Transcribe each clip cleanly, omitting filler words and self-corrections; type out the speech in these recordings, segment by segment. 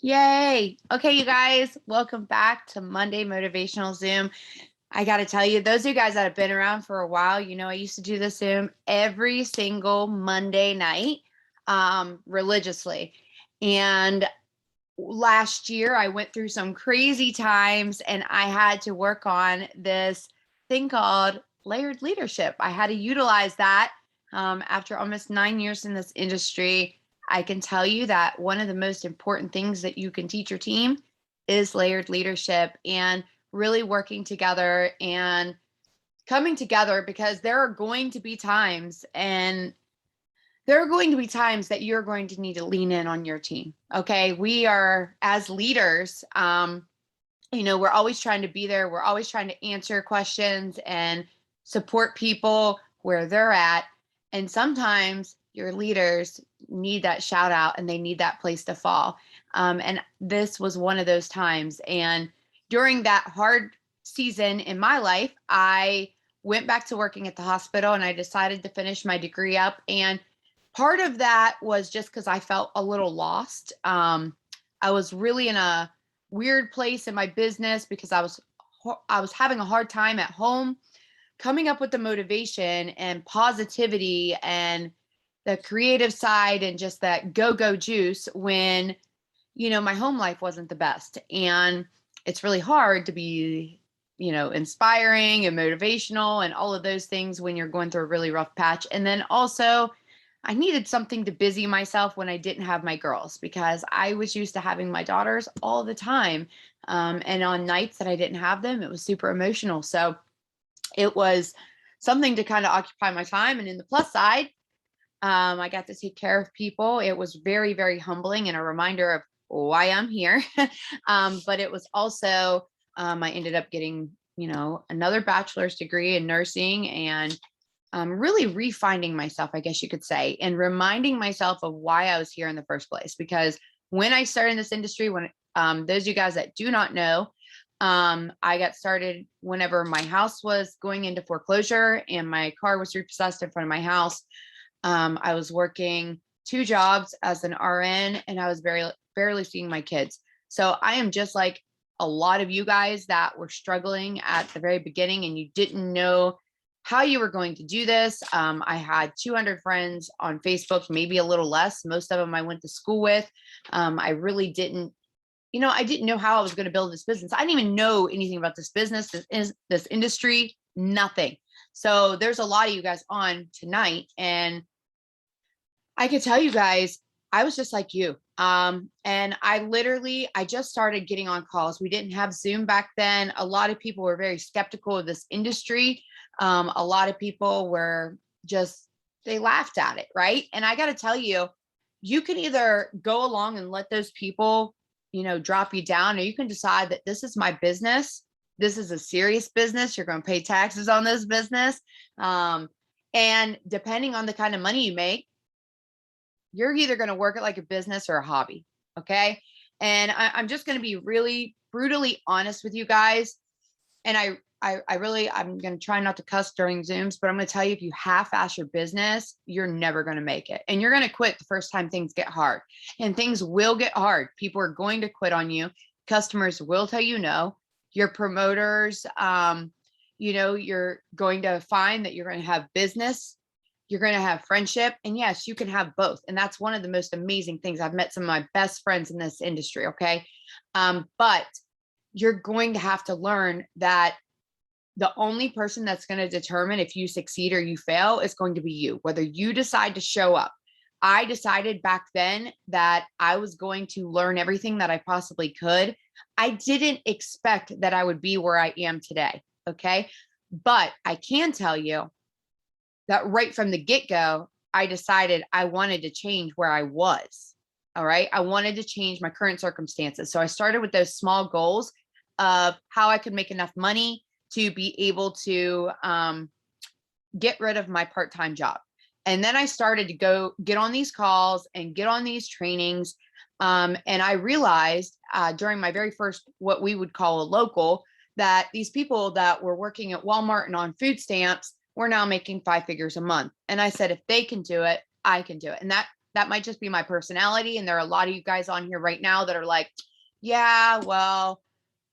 Yay. Okay, you guys, welcome back to Monday Motivational Zoom. I got to tell you, those of you guys that have been around for a while, I used to do the Zoom every single Monday night religiously. And last year, I went through some crazy times and I had to work on this thing called layered leadership. I had to utilize that after almost 9 years in this industry. I can tell you that one of the most important things that you can teach your team is layered leadership and really working together and coming together, because there are going to be times that you're going to need to lean in on your team. Okay. We are, as leaders, we're always trying to be there. We're always trying to answer questions and support people where they're at. And sometimes your leaders need that shout out and they need that place to fall. And this was one of those times. And during that hard season in my life, I went back to working at the hospital and I decided to finish my degree up. And part of that was just because I felt a little lost. I was really in a weird place in my business because I was having a hard time at home coming up with the motivation and positivity and the creative side and just that go juice when my home life wasn't the best. And it's really hard to be inspiring and motivational and all of those things when you're going through a really rough patch. And then also I needed something to busy myself when I didn't have my girls, because I was used to having my daughters all the time. And on nights that I didn't have them, it was super emotional. So it was something to kind of occupy my time. And in the plus side, I got to take care of people. It was very, very humbling and a reminder of why I'm here. But it was also, I ended up getting, another bachelor's degree in nursing and really refinding myself, I guess you could say, and reminding myself of why I was here in the first place. Because when I started in this industry, when those of you guys that do not know, I got started whenever my house was going into foreclosure and my car was repossessed in front of my house. I was working 2 jobs as an RN and I was barely seeing my kids. So I am just like a lot of you guys that were struggling at the very beginning and you didn't know how you were going to do this. I had 200 friends on Facebook, maybe a little less. Most of them I went to school with. I really didn't, I didn't know how I was going to build this business. I didn't even know anything about this business, this industry, nothing. So there's a lot of you guys on tonight, and I could tell you guys, I was just like you. And I just started getting on calls. We didn't have Zoom back then. A lot of people were very skeptical of this industry. A lot of people were they laughed at it. Right. And I got to tell you, you can either go along and let those people, drop you down, or you can decide that this is my business. This is a serious business. You're going to pay taxes on this business. And depending on the kind of money you make, you're either going to work it like a business or a hobby. Okay. And I'm just going to be really brutally honest with you guys. And I'm going to try not to cuss during Zooms, but I'm going to tell you, if you half-ass your business, you're never going to make it. And you're going to quit the first time things get hard, and things will get hard. People are going to quit on you. Customers will tell you no. Your promoters, you're going to find that you're going to have business. You're going to have friendship. And yes, you can have both. And that's one of the most amazing things. I've met some of my best friends in this industry. Okay. But you're going to have to learn that the only person that's going to determine if you succeed or you fail is going to be you, whether you decide to show up. I decided back then that I was going to learn everything that I possibly could. I didn't expect that I would be where I am today. Okay. But I can tell you that right from the get-go, I decided I wanted to change where I was. All right. I wanted to change my current circumstances. So I started with those small goals of how I could make enough money to be able to get rid of my part-time job. And then I started to go get on these calls and get on these trainings. And I realized during my very first, what we would call a local, that these people that were working at Walmart and on food stamps were now making 5 figures a month. And I said, if they can do it, I can do it. And that That might just be my personality. And there are a lot of you guys on here right now that are like, yeah, well,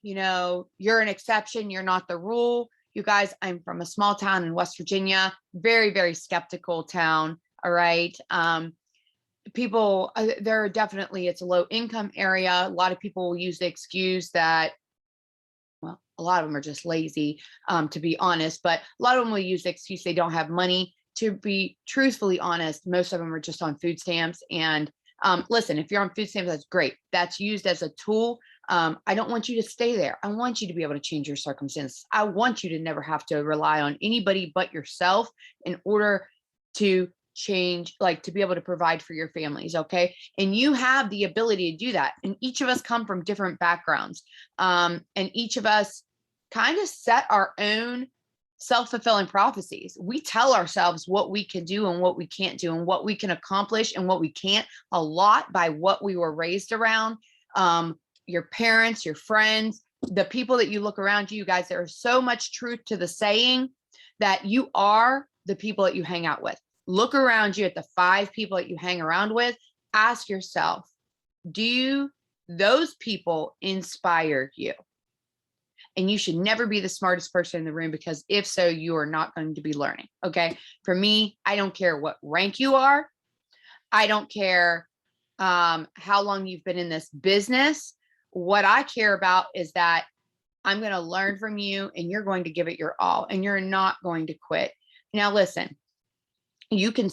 you're an exception. You're not the rule. You guys, I'm from a small town in West Virginia, very, very skeptical town. All right. People, there are definitely, it's a low income area. A lot of people will use the excuse that, well, a lot of them are just lazy, to be honest, but a lot of them will use the excuse they don't have money. To be truthfully honest, most of them are just on food stamps. And listen, if you're on food stamps, that's great. That's used as a tool. I don't want you to stay there. I want you to be able to change your circumstances. I want you to never have to rely on anybody but yourself in order to change, like to be able to provide for your families. Okay. And you have the ability to do that. And each of us come from different backgrounds. And each of us kind of set our own self-fulfilling prophecies. We tell ourselves what we can do and what we can't do and what we can accomplish and what we can't, a lot by what we were raised around. Your parents, your friends, the people that you look around you guys, there is so much truth to the saying that you are the people that you hang out with. Look around you at the 5 people that you hang around with. Ask yourself, do those people inspire you? And you should never be the smartest person in the room, because if so, you are not going to be learning. Okay. For me, I don't care what rank you are. I don't care how long you've been in this business. What I care about is that I'm going to learn from you and you're going to give it your all and you're not going to quit. Now, listen, you can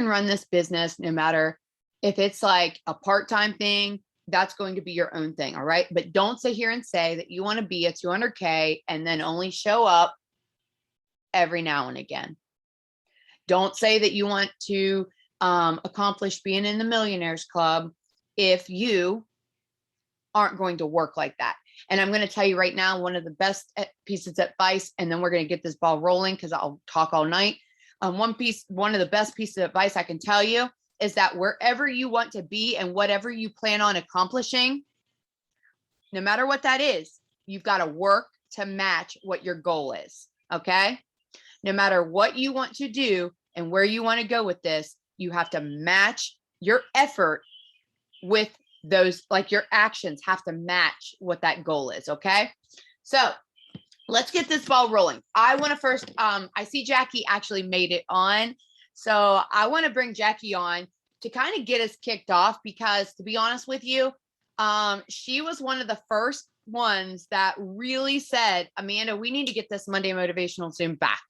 run this business no matter if it's like a part-time thing. That's going to be your own thing. All right. But don't sit here and say that you want to be a 200K and then only show up every now and again. Don't say that you want to accomplish being in the Millionaires Club if you aren't going to work like that. And I'm going to tell you right now, one of the best pieces of advice, and then we're going to get this ball rolling because I'll talk all night. One of the best pieces of advice I can tell you is that wherever you want to be and whatever you plan on accomplishing, no matter what that is, you've got to work to match what your goal is. Okay. No matter what you want to do and where you want to go with this, you have to match your effort with those, like your actions have to match what that goal is. Okay. So let's get this ball rolling. I want to first, I see Jackie actually made it on. So I want to bring Jackie on to kind of get us kicked off, because to be honest with you, she was one of the first ones that really said, Amanda, we need to get this Monday Motivational Zoom back.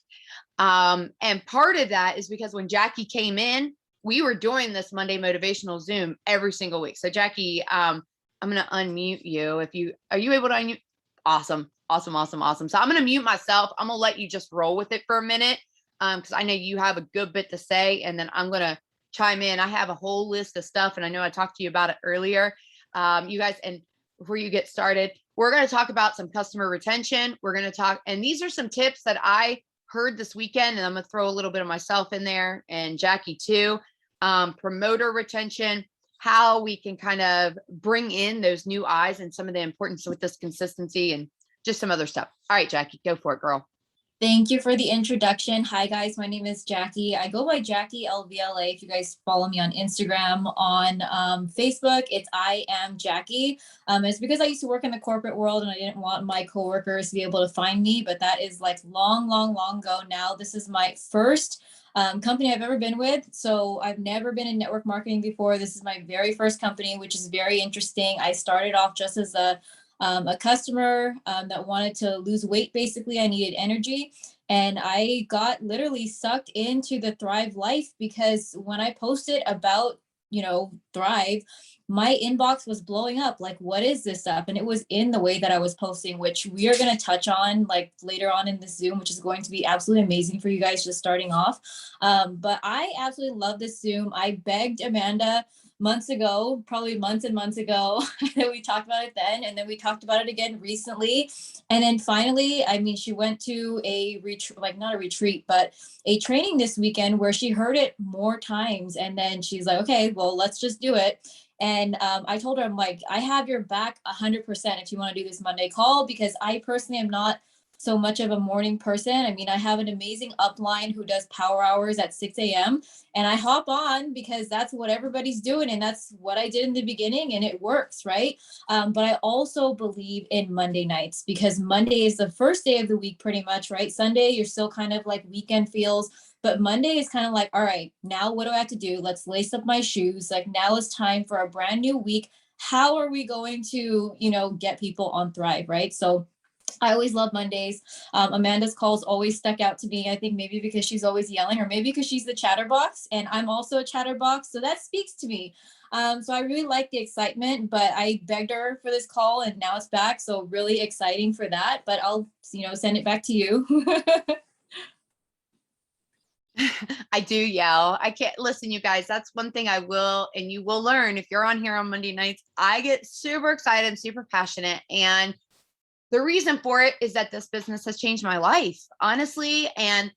And part of that is because when Jackie came in, we were doing this Monday Motivational Zoom every single week. So Jackie, I'm going to unmute you. Are you able to unmute? Awesome. So I'm going to mute myself. I'm going to let you just roll with it for a minute. Because I know you have a good bit to say, and then I'm going to chime in. I have a whole list of stuff, and I know I talked to you about it earlier. You guys, and before you get started, we're going to talk about some customer retention. We're going to talk, and these are some tips that I heard this weekend, and I'm going to throw a little bit of myself in there and Jackie too. Promoter retention, how we can kind of bring in those new eyes and some of the importance with this consistency and just some other stuff. All right, Jackie, go for it, girl. Thank you for the introduction. Hi, guys. My name is Jackie. I go by Jackie LVLA. If you guys follow me on Instagram, on Facebook, it's I am Jackie. It's because I used to work in the corporate world and I didn't want my coworkers to be able to find me, but that is like long ago now. This is my first company I've ever been with. So I've never been in network marketing before. This is my very first company, which is very interesting. I started off just as a customer that wanted to lose weight. Basically, I needed energy. And I got literally sucked into the Thrive life, because when I posted about, Thrive, my inbox was blowing up. Like, what is this stuff? And it was in the way that I was posting, which we are going to touch on like later on in the Zoom, which is going to be absolutely amazing for you guys just starting off. But I absolutely love this Zoom. I begged Amanda months ago, probably months and months ago, that we talked about it then. And then we talked about it again recently. And then finally, she went to a retreat, like not a retreat, but a training this weekend where she heard it more times. And then she's like, okay, well, let's just do it. And I told her, I'm like, I have your back 100% if you want to do this Monday call, because I personally am not so much of a morning person. I mean, I have an amazing upline who does power hours at 6 a.m. and I hop on because that's what everybody's doing. And that's what I did in the beginning and it works, right? But I also believe in Monday nights because Monday is the first day of the week, pretty much, right? Sunday, you're still kind of like weekend feels. But Monday is kind of like, all right, now what do I have to do? Let's lace up my shoes. Like now it's time for a brand new week. How are we going to, get people on Thrive, right? So I always love Mondays. Amanda's calls always stuck out to me. I think maybe because she's always yelling, or maybe because she's the chatterbox, and I'm also a chatterbox. So that speaks to me. So I really like the excitement, but I begged her for this call, and now it's back. So really exciting for that. But I'll, send it back to you. I do yell. I can't listen, you guys. That's one thing I will, and you will learn if you're on here on Monday nights. I get super excited and super passionate. And the reason for it is that this business has changed my life, honestly. And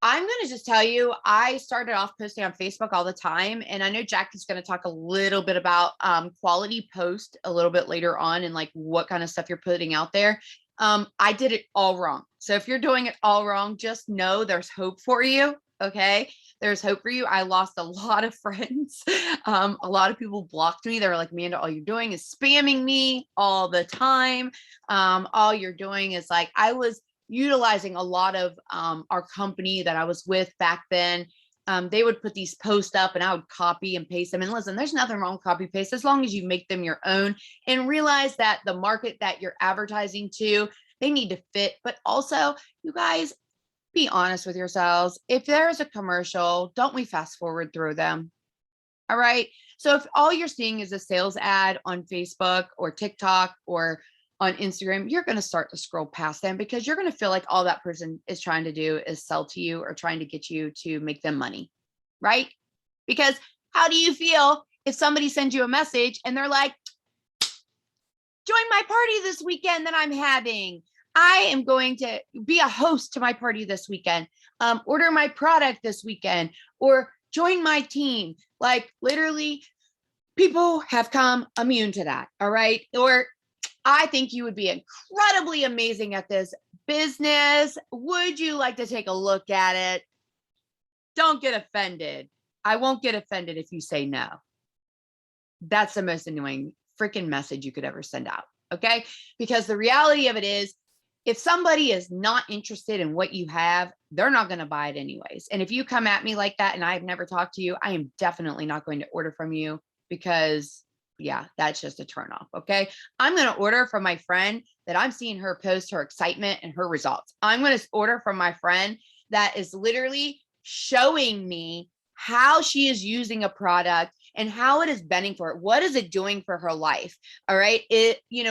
I'm going to just tell you, I started off posting on Facebook all the time. And I know Jackie's going to talk a little bit about quality post a little bit later on and like what kind of stuff you're putting out there. I did it all wrong. So if you're doing it all wrong, just know there's hope for you. Okay. There's hope for you. I lost a lot of friends. A lot of people blocked me. They were like, Amanda, all you're doing is spamming me all the time. All you're doing is like, I was utilizing a lot of our company that I was with back then. They would put these posts up and I would copy and paste them. And listen, there's nothing wrong with copy paste as long as you make them your own and realize that the market that you're advertising to, they need to fit. But also, you guys, be honest with yourselves. If there's a commercial, don't we fast forward through them? All right. So if all you're seeing is a sales ad on Facebook or TikTok or on Instagram, you're going to start to scroll past them because you're going to feel like all that person is trying to do is sell to you or trying to get you to make them money. Right. Because how do you feel if somebody sends you a message and they're like, join my party this weekend that I'm having? I am going to be a host to my party this weekend. Order my product this weekend or join my team. Like literally, people have come immune to that. All right. Or I think you would be incredibly amazing at this business. Would you like to take a look at it? Don't get offended. I won't get offended if you say no. That's the most annoying freaking message you could ever send out. Okay. Because the reality of it is, if somebody is not interested in what you have, they're not going to buy it anyways. And if you come at me like that and I've never talked to you, I am definitely not going to order from you because yeah, that's just a turnoff. Okay. I'm going to order from my friend that I'm seeing her post her excitement and her results. I'm going to order from my friend that is literally showing me how she is using a product and how it is bending for it. What is it doing for her life? All right.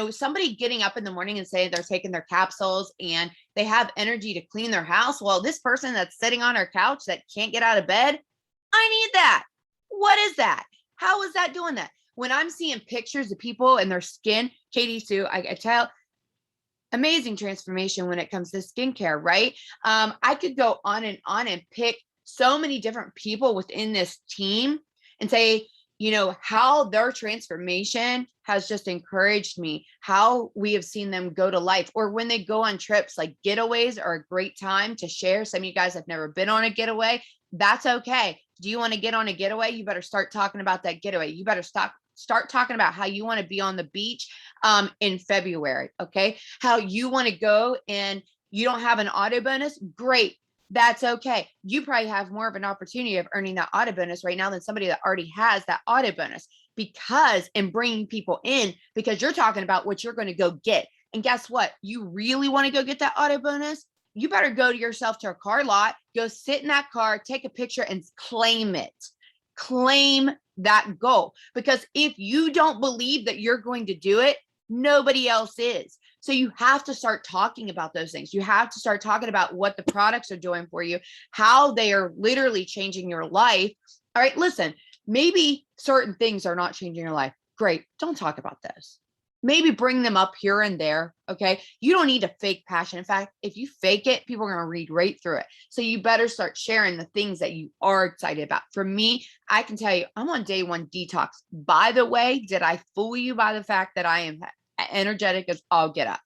Somebody getting up in the morning and saying they're taking their capsules and they have energy to clean their house. Well, this person that's sitting on her couch that can't get out of bed, I need that. What is that? How is that doing that? When I'm seeing pictures of people and their skin, Katie Sue, I tell amazing transformation when it comes to skincare, right? I could go on and pick so many different people within this team and say, how their transformation has just encouraged me, how we have seen them go to life, or when they go on trips, like getaways are a great time to share. Some of you guys have never been on a getaway. That's okay. Do you want to get on a getaway? You better start talking about that getaway. You better start talking about how you want to be on the beach in February. Okay. How you want to go and you don't have an auto bonus. Great. That's okay. You probably have more of an opportunity of earning that auto bonus right now than somebody that already has that auto bonus and bringing people in because you're talking about what you're going to go get. And guess what? You really want to go get that auto bonus? You better go to yourself to a car lot, go sit in that car, take a picture and claim it. Claim that goal. Because if you don't believe that you're going to do it, nobody else is. So you have to start talking about those things. You have to start talking about what the products are doing for you, how they are literally changing your life. All right, listen, maybe certain things are not changing your life. Great. Don't talk about those. Maybe bring them up here and there. Okay. You don't need to fake passion. In fact, if you fake it, people are going to read right through it. So you better start sharing the things that you are excited about. For me, I can tell you, I'm on day one detox. By the way, did I fool you by the fact that I am energetic as all get up?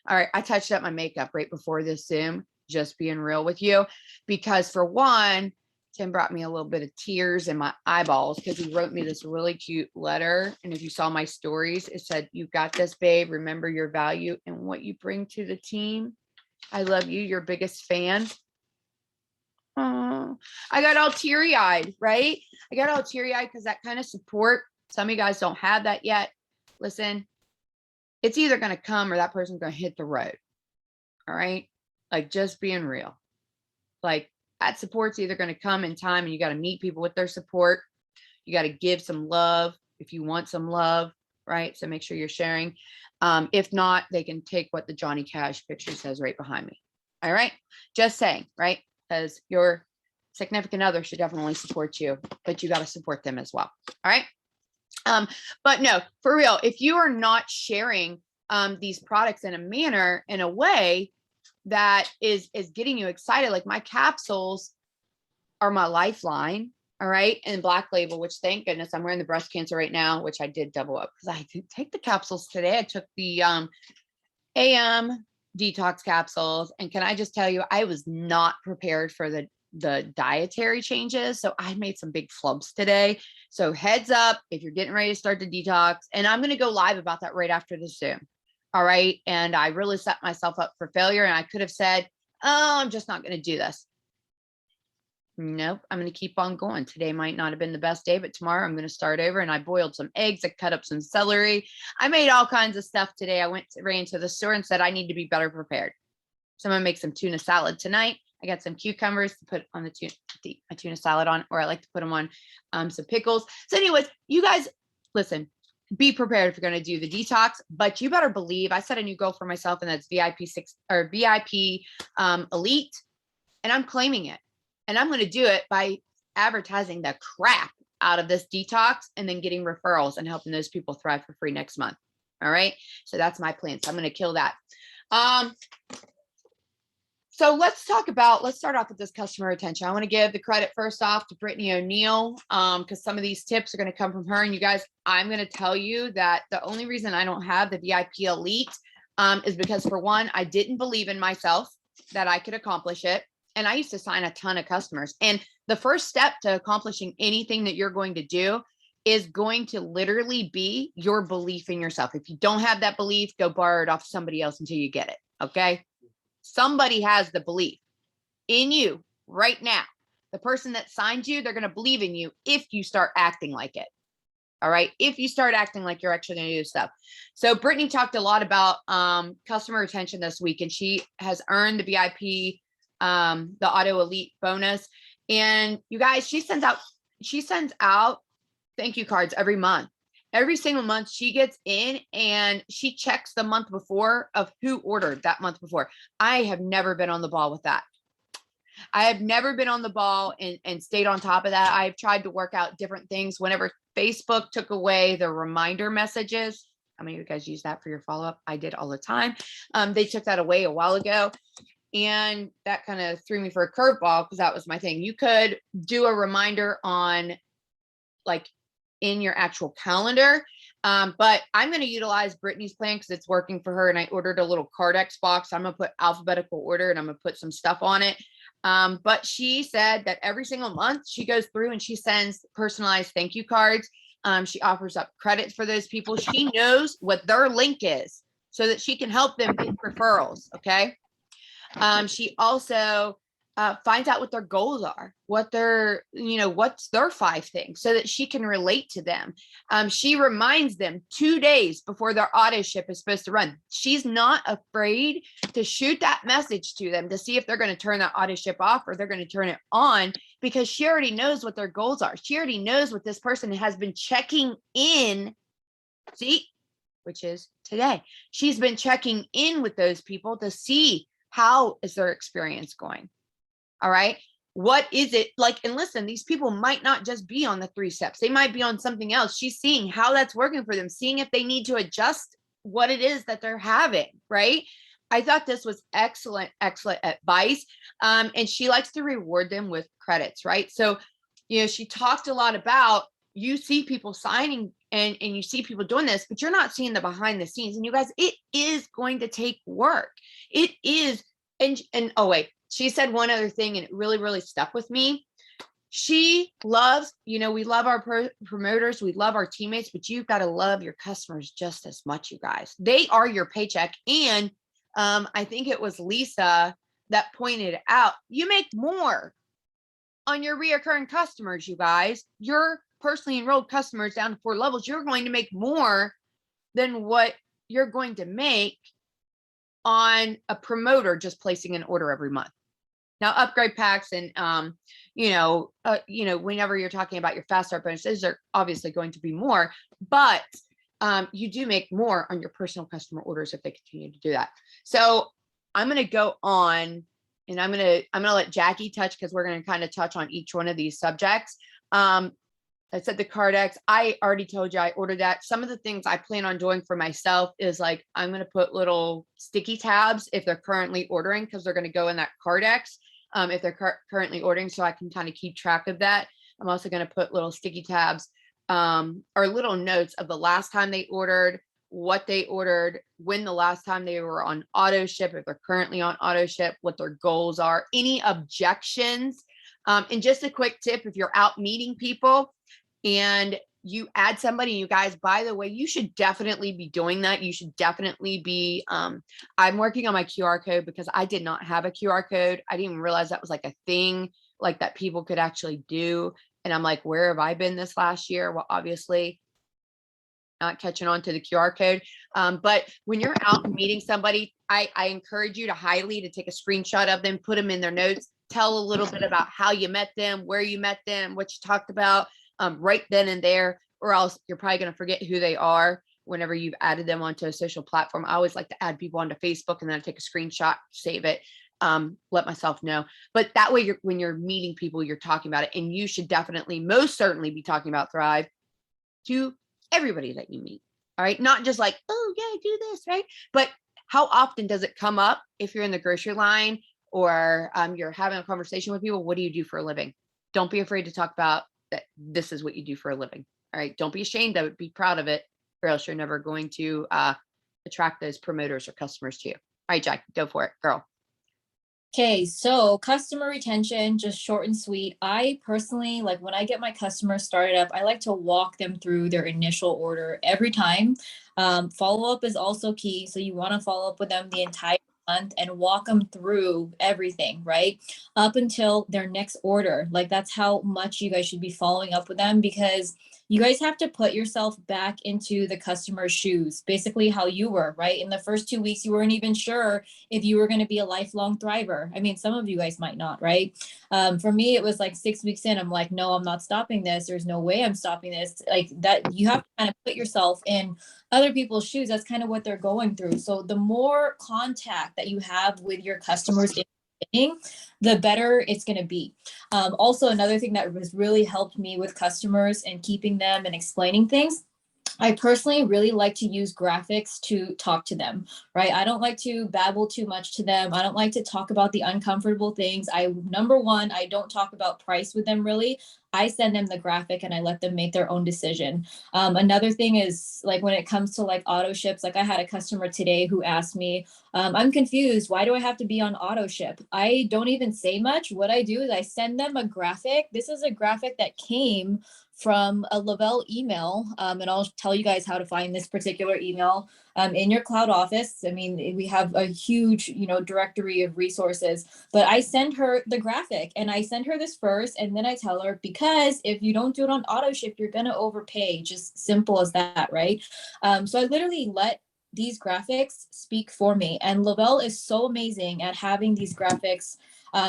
All right. I touched up my makeup right before this Zoom, just being real with you, because for one, Tim brought me a little bit of tears in my eyeballs because he wrote me this really cute letter. And if you saw my stories, it said, "You got this, babe. Remember your value and what you bring to the team. I love you. Your biggest fan." Oh, I got all teary eyed, right? I got all teary eyed because that kind of support, some of you guys don't have that yet. Listen, it's either going to come or that person's going to hit the road. All right. Like, just being real. Like, that support's either going to come in time and you got to meet people with their support. You got to give some love if you want some love, right? So make sure you're sharing. If not, they can take what the Johnny Cash picture says right behind me. All right. Just saying, right? Because your significant other should definitely support you, but you got to support them as well. All right. But no, for real, if you are not sharing these products in a manner, in a way that is getting you excited, like my capsules are my lifeline. All right. And Black Label, which thank goodness I'm wearing the breast cancer right now, which I did double up because I did take the capsules today. I took the AM detox capsules. And can I just tell you, I was not prepared for the dietary changes. So I made some big flubs today. So heads up, if you're getting ready to start the detox, and I'm going to go live about that right after the Zoom. All right. And I really set myself up for failure. And I could have said, "Oh, I'm just not going to do this." Nope. I'm going to keep on going. Today might not have been the best day, but tomorrow I'm going to start over. And I boiled some eggs. I cut up some celery. I made all kinds of stuff today. I ran to the store and said, I need to be better prepared. So I'm going to make some tuna salad tonight. I got some cucumbers to put on my tuna salad on, or I like to put them on some pickles. So anyways, you guys, listen, be prepared if you're going to do the detox, but you better believe I set a new goal for myself, and that's VIP 6 or VIP elite. And I'm claiming it, and I'm going to do it by advertising the crap out of this detox and then getting referrals and helping those people thrive for free next month. All right. So that's my plan. So I'm going to kill that. So let's start off with this customer retention. I want to give the credit first off to Brittany O'Neill, because some of these tips are going to come from her. And you guys, I'm going to tell you that the only reason I don't have the VIP Elite is because, for one, I didn't believe in myself that I could accomplish it. And I used to sign a ton of customers. And the first step to accomplishing anything that you're going to do is going to literally be your belief in yourself. If you don't have that belief, go borrow it off somebody else until you get it. Okay. Somebody has the belief in you right now. The person that signed you, they're going to believe in you if you start acting like it. All right. If you start acting like you're actually going to do stuff. So Brittany talked a lot about customer retention this week, and she has earned the VIP, the Auto Elite bonus. And you guys, she sends out thank you cards every month. Every single month she gets in and she checks the month before of who ordered that month before. I have never been on the ball with that. I have never been on the ball and stayed on top of that. I've tried to work out different things. Whenever Facebook took away the reminder messages, how many of you guys use that for your follow-up? I did all the time. They took that away a while ago. And that kind of threw me for a curveball because that was my thing. You could do a reminder on, like, in your actual calendar. But I'm going to utilize Brittany's plan because it's working for her. And I ordered a little Cardex box. I'm going to put alphabetical order and I'm going to put some stuff on it. But she said that every single month she goes through and she sends personalized thank you cards. She offers up credits for those people. She knows what their link is so that she can help them get referrals. Okay. She also finds out what their goals are, what's their 5 things so that she can relate to them. She reminds them 2 days before their auto ship is supposed to run. She's not afraid to shoot that message to them to see if they're going to turn that auto ship off or they're going to turn it on, because she already knows what their goals are. She already knows what this person has been checking in. See, which is today. She's been checking in with those people to see how is their experience going. All right. What is it like? And listen, these people might not just be on the 3 steps. They might be on something else. She's seeing how that's working for them, seeing if they need to adjust what it is that they're having. Right. I thought this was excellent advice. And she likes to reward them with credits. Right. So, she talked a lot about you see people signing and you see people doing this, but you're not seeing the behind the scenes. And you guys, it is going to take work. It is. And oh, wait, she said one other thing and it really, really stuck with me. She loves, we love our promoters, we love our teammates, but you've got to love your customers just as much, you guys. They are your paycheck. And I think it was Lisa that pointed out, you make more on your reoccurring customers, you guys. Your personally enrolled customers down to 4 levels, you're going to make more than what you're going to make on a promoter just placing an order every month. Now, upgrade packs and whenever you're talking about your fast start bonuses, are obviously going to be more, but you do make more on your personal customer orders if they continue to do that. So I'm going to go on and I'm going to let Jackie touch, because we're going to kind of touch on each one of these subjects. I said the Cardex, I already told you I ordered that. Some of the things I plan on doing for myself is like, I'm going to put little sticky tabs if they're currently ordering, because they're going to go in that Cardex if they're currently ordering, so I can kind of keep track of that. I'm also going to put little sticky tabs or little notes of the last time they ordered, what they ordered, when the last time they were on auto ship, if they're currently on auto ship, what their goals are, any objections. And just a quick tip, if you're out meeting people and you add somebody, you guys, by the way, you should definitely be doing that. You should definitely be, I'm working on my QR code because I did not have a QR code. I didn't even realize that was like a thing like that people could actually do. And I'm like, where have I been this last year? Well, obviously not catching on to the QR code. But when you're out meeting somebody, I encourage you to highly to take a screenshot of them, put them in their notes, tell a little bit about how you met them, where you met them, what you talked about. Right then and there, or else you're probably going to forget who they are whenever you've added them onto a social platform. I always like to add people onto Facebook and then I take a screenshot, save it, let myself know. But that way, when you're meeting people, you're talking about it. And you should definitely, most certainly be talking about Thrive to everybody that you meet. All right. Not just like, oh, yeah, do this, right? But how often does it come up if you're in the grocery line or you're having a conversation with people? What do you do for a living? Don't be afraid to talk about that this is what you do for a living. All right. Don't be ashamed of it. Be proud of it, or else you're never going to attract those promoters or customers to you. All right, Jack, go for it, girl. Okay, so customer retention, just short and sweet. I personally, like when I get my customers started up, I like to walk them through their initial order every time. Follow-up is also key. So you want to follow up with them the entire month and walk them through everything, right? Up until their next order. Like that's how much you guys should be following up with them, because you guys have to put yourself back into the customer's shoes, basically how you were, right? In the first 2 weeks, you weren't even sure if you were going to be a lifelong thriver. I mean, some of you guys might not, right? For me, it was like 6 weeks in, I'm like, no, I'm not stopping this. There's no way I'm stopping this. Like that, you have to kind of put yourself in other people's shoes. That's kind of what they're going through. So the more contact that you have with your customers in the beginning, the better it's going to be. Also, another thing that has really helped me with customers and keeping them and explaining things, I personally really like to use graphics to talk to them, right? I don't like to babble too much to them. I don't like to talk about the uncomfortable things. Number one, I don't talk about price with them really. I send them the graphic and I let them make their own decision. Another thing is like when it comes to like auto ships, like I had a customer today who asked me, I'm confused. Why do I have to be on auto ship? I don't even say much. What I do is I send them a graphic. This is a graphic that came from a Lavelle email. And I'll tell you guys how to find this particular email in your cloud office. I mean, we have a huge, directory of resources, but I send her the graphic and I send her this first. And then I tell her, because if you don't do it on auto ship, you're going to overpay, just simple as that. Right. So I literally let these graphics speak for me. And Lavelle is so amazing at having these graphics.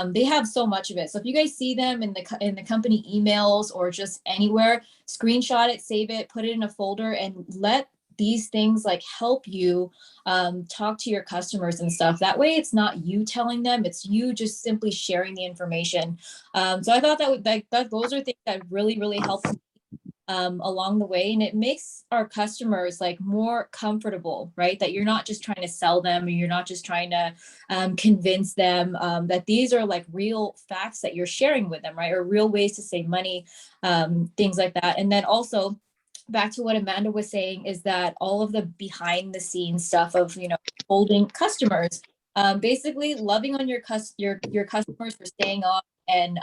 They have so much of it. So if you guys see them in the company emails or just anywhere, screenshot it, save it, put it in a folder, and let these things like help you talk to your customers and stuff. That way it's not you telling them, it's you just simply sharing the information. So I thought that those are things that really, really help along the way. And it makes our customers like more comfortable, right? That you're not just trying to sell them, or you're not just trying to convince them that these are like real facts that you're sharing with them, right? Or real ways to save money, things like that. And then also, back to what Amanda was saying, is that all of the behind the scenes stuff of, holding customers, basically loving on your customers for staying on, and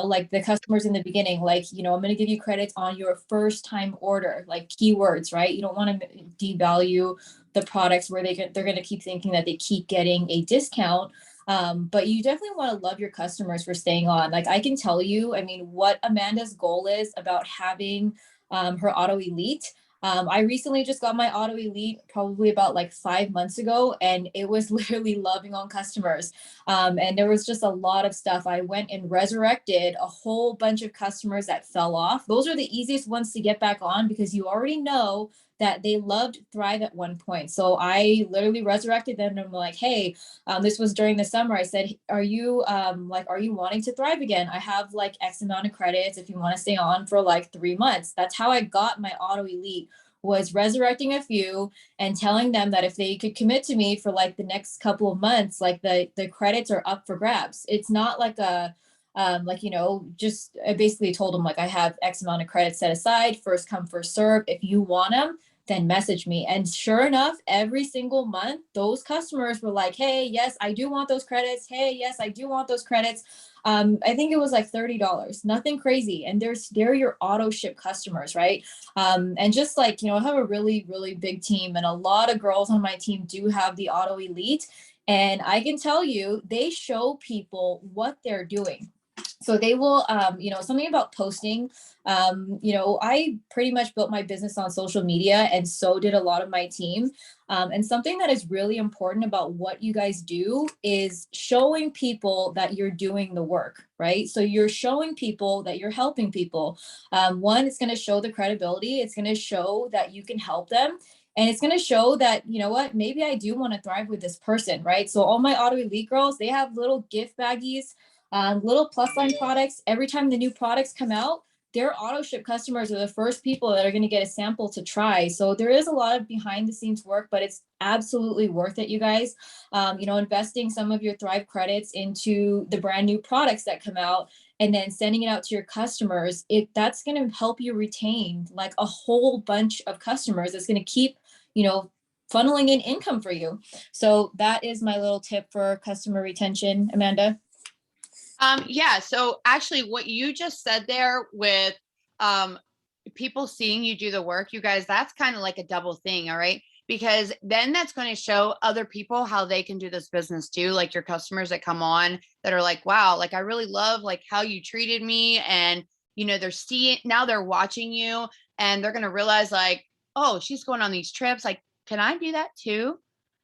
like the customers in the beginning, like, I'm going to give you credits on your first time order, like keywords, right? You don't want to devalue the products where they're going to keep thinking that they keep getting a discount. But you definitely want to love your customers for staying on. Like, I can tell you, I mean, what Amanda's goal is about having her auto elite. I recently just got my auto elite probably about like 5 months ago, and it was literally loving on customers. And there was just a lot of stuff. I went and resurrected a whole bunch of customers that fell off. Those are the easiest ones to get back on, because you already know that they loved Thrive at one point. So I literally resurrected them, and I'm like, hey, this was during the summer. I said, are you wanting to Thrive again? I have like X amount of credits if you want to stay on for like 3 months. That's how I got my auto elite, was resurrecting a few and telling them that if they could commit to me for like the next couple of months, like the credits are up for grabs. It's not like a just I basically told them, like, I have X amount of credits set aside, first come, first serve. If you want them, then message me. And sure enough, every single month, those customers were like, hey, yes, I do want those credits. Hey, yes, I do want those credits. I think it was like $30, nothing crazy. And they're your auto ship customers, right? And just like, I have a really, really big team, and a lot of girls on my team do have the auto elite. And I can tell you, they show people what they're doing. So they will, something about posting. I pretty much built my business on social media, and so did a lot of my team. And something that is really important about what you guys do is showing people that you're doing the work, right? So you're showing people that you're helping people. One, it's going to show the credibility. It's going to show that you can help them. And it's going to show that, maybe I do want to thrive with this person, right? So all my auto elite girls, they have little gift baggies, little plus line products. Every time the new products come out, their auto ship customers are the first people that are going to get a sample to try. So there is a lot of behind the scenes work, but it's absolutely worth it, you guys. Investing some of your Thrive credits into the brand new products that come out, and then sending it out to your customers, that's going to help you retain like a whole bunch of customers. That's going to keep, funneling in income for you. So that is my little tip for customer retention, Amanda. Yeah. So actually what you just said there with people seeing you do the work, you guys, that's kind of like a double thing. All right. Because then that's going to show other people how they can do this business too. Like your customers that come on that are like, wow, like I really love like how you treated me. And, they're seeing, now they're watching you, and they're going to realize like, oh, she's going on these trips. Like, can I do that too?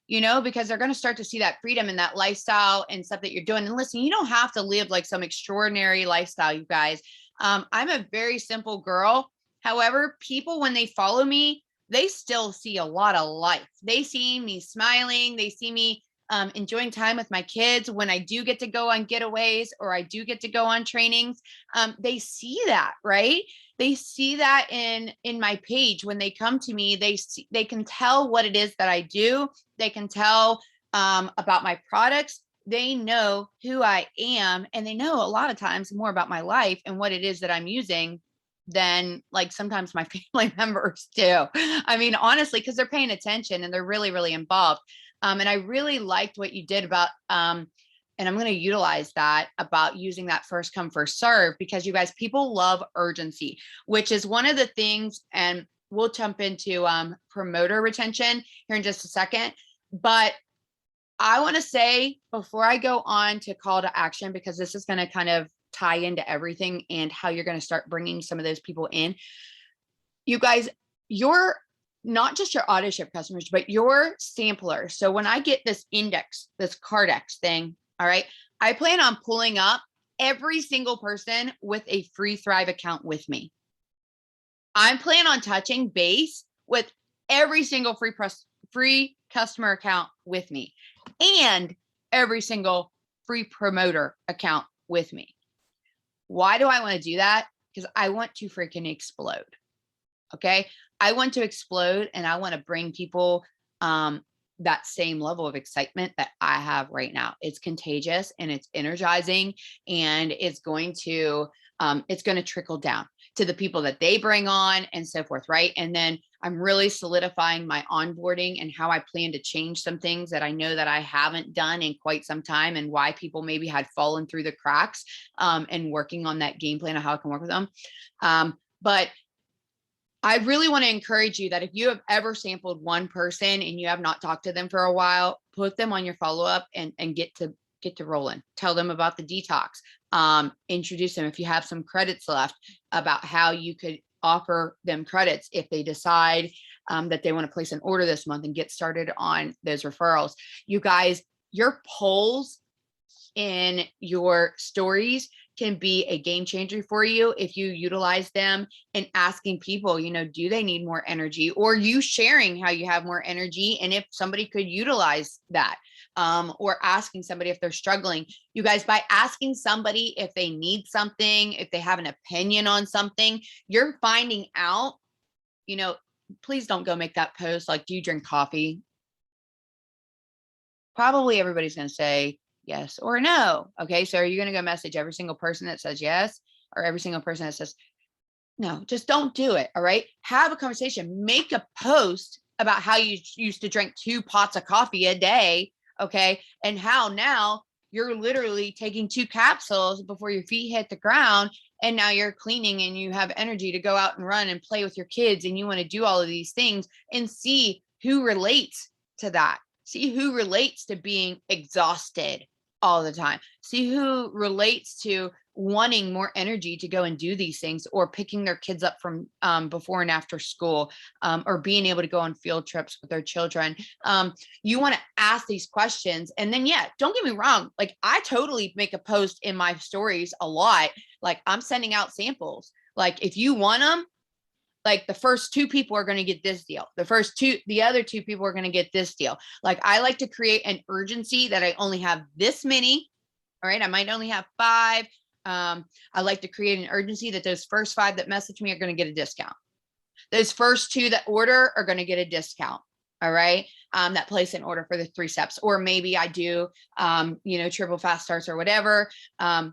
Because they're going to start to see that freedom and that lifestyle and stuff that you're doing. And listen, you don't have to live like some extraordinary lifestyle, you guys. I'm a very simple girl. However, people, when they follow me, they still see a lot of life. They see me smiling. They see me enjoying time with my kids. When I do get to go on getaways, or I do get to go on trainings, they see that, right? They see that in my page. When they come to me, they can tell what it is that I do. They can tell about my products. They know who I am, and they know a lot of times more about my life and what it is that I'm using than like sometimes my family members do. I mean, honestly, because they're paying attention and they're really, really involved. And I really liked what you did about, and I'm going to utilize that about using that first come, first serve, because you guys, people love urgency, which is one of the things, and we'll jump into promoter retention here in just a second. But I want to say, before I go on to call to action, because this is going to kind of tie into everything and how you're going to start bringing some of those people in, you guys, you're not just your auto ship customers, but your samplers. So when I get this index, this Cardex thing, all right, I plan on pulling up every single person with a free Thrive account with me. I plan on touching base with every single free customer account with me, and every single free promoter account with me. Why do I want to do that? because I want to freaking explode. Okay. I want to explode, and I want to bring people that same level of excitement that I have right now. It's contagious and it's energizing, and it's going to trickle down to the people that they bring on and so forth. Right. And then I'm really solidifying my onboarding and how I plan to change some things that I know that I haven't done in quite some time, and why people maybe had fallen through the cracks, and working on that game plan of how I can work with them. But I really want to encourage you that if you have ever sampled one person and you have not talked to them for a while, put them on your follow-up and get to rolling. Tell them about the detox. Introduce them if you have some credits left, about how you could offer them credits if they decide that they want to place an order this month, and get started on those referrals. You guys, your polls in your stories can be a game changer for you if you utilize them and asking people, do they need more energy, or you sharing how you have more energy and if somebody could utilize that, or asking somebody if they're struggling. You guys, by asking somebody if they need something, if they have an opinion on something, you're finding out, please don't go make that post like, do you drink coffee? Probably everybody's going to say yes or no. Okay. So are you going to go message every single person that says yes, or every single person that says no? Just don't do it. All right. Have a conversation, make a post about how you used to drink 2 pots of coffee a day. Okay. And how now you're literally taking 2 capsules before your feet hit the ground. And now you're cleaning and you have energy to go out and run and play with your kids. And you want to do all of these things, and see who relates to that. See who relates to being exhausted all the time. See who relates to wanting more energy to go and do these things, or picking their kids up from before and after school, or being able to go on field trips with their children. You want to ask these questions. And then, yeah, don't get me wrong. Like, I totally make a post in my stories a lot. Like, I'm sending out samples. Like, if you want them, like, the first 2 people are going to get this deal. The other 2 people are going to get this deal. Like, I like to create an urgency that I only have this many. All right. I might only have 5. I like to create an urgency that those first 5 that message me are going to get a discount. Those first 2 that order are going to get a discount. All right. That place an order for the 3 steps, or maybe I do, triple fast starts or whatever. I'm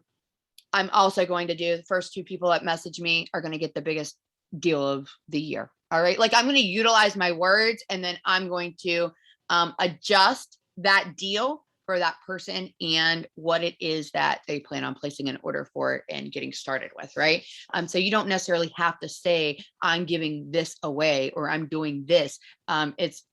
also going to do the first 2 people that message me are going to get the biggest deal of the year. All right. Like, I'm going to utilize my words, and then I'm going to adjust that deal for that person and what it is that they plan on placing an order for and getting started with. Right. So you don't necessarily have to say, I'm giving this away or I'm doing this. It's,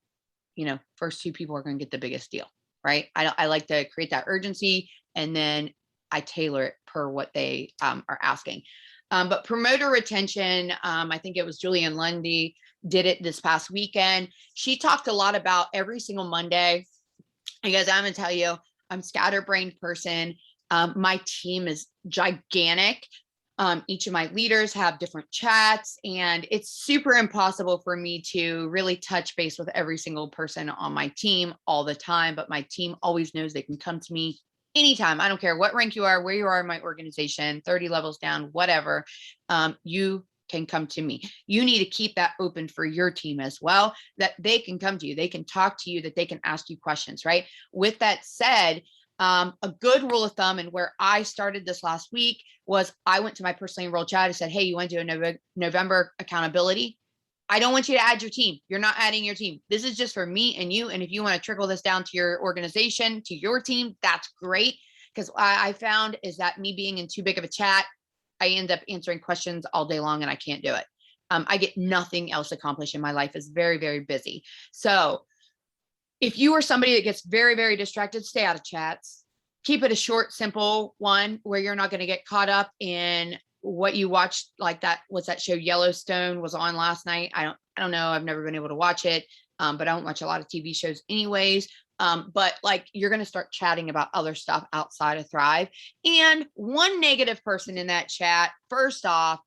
first 2 people are going to get the biggest deal. Right. I like to create that urgency, and then I tailor it per what they are asking. But promoter retention, I think it was Julian Lundy did it this past weekend. She talked a lot about every single Monday. You guys, I'm going to tell you, I'm a scatterbrained person. My team is gigantic. Each of my leaders have different chats, and it's super impossible for me to really touch base with every single person on my team all the time. But my team always knows they can come to me anytime. I don't care what rank you are, where you are in my organization, 30 levels down, whatever, you can come to me. You need to keep that open for your team as well, that they can come to you, they can talk to you, that they can ask you questions, right? With that said, a good rule of thumb, and where I started this last week, was I went to my personally enrolled chat and said, hey, you want to do a November accountability? I don't want you to add your team. You're not adding your team. This is just for me and you. And if you want to trickle this down to your organization, to your team, that's great. Because I found is that me being in too big of a chat, I end up answering questions all day long, and I can't do it. I get nothing else accomplished in my life. Is very, very busy. So if you are somebody that gets very, very distracted, stay out of chats. Keep it a short, simple one where you're not going to get caught up in what you watched. Like that, what's that show Yellowstone was on last night? I don't know. I've never been able to watch it. But I don't watch a lot of TV shows anyways. But like, you're going to start chatting about other stuff outside of Thrive. And one negative person in that chat, first off,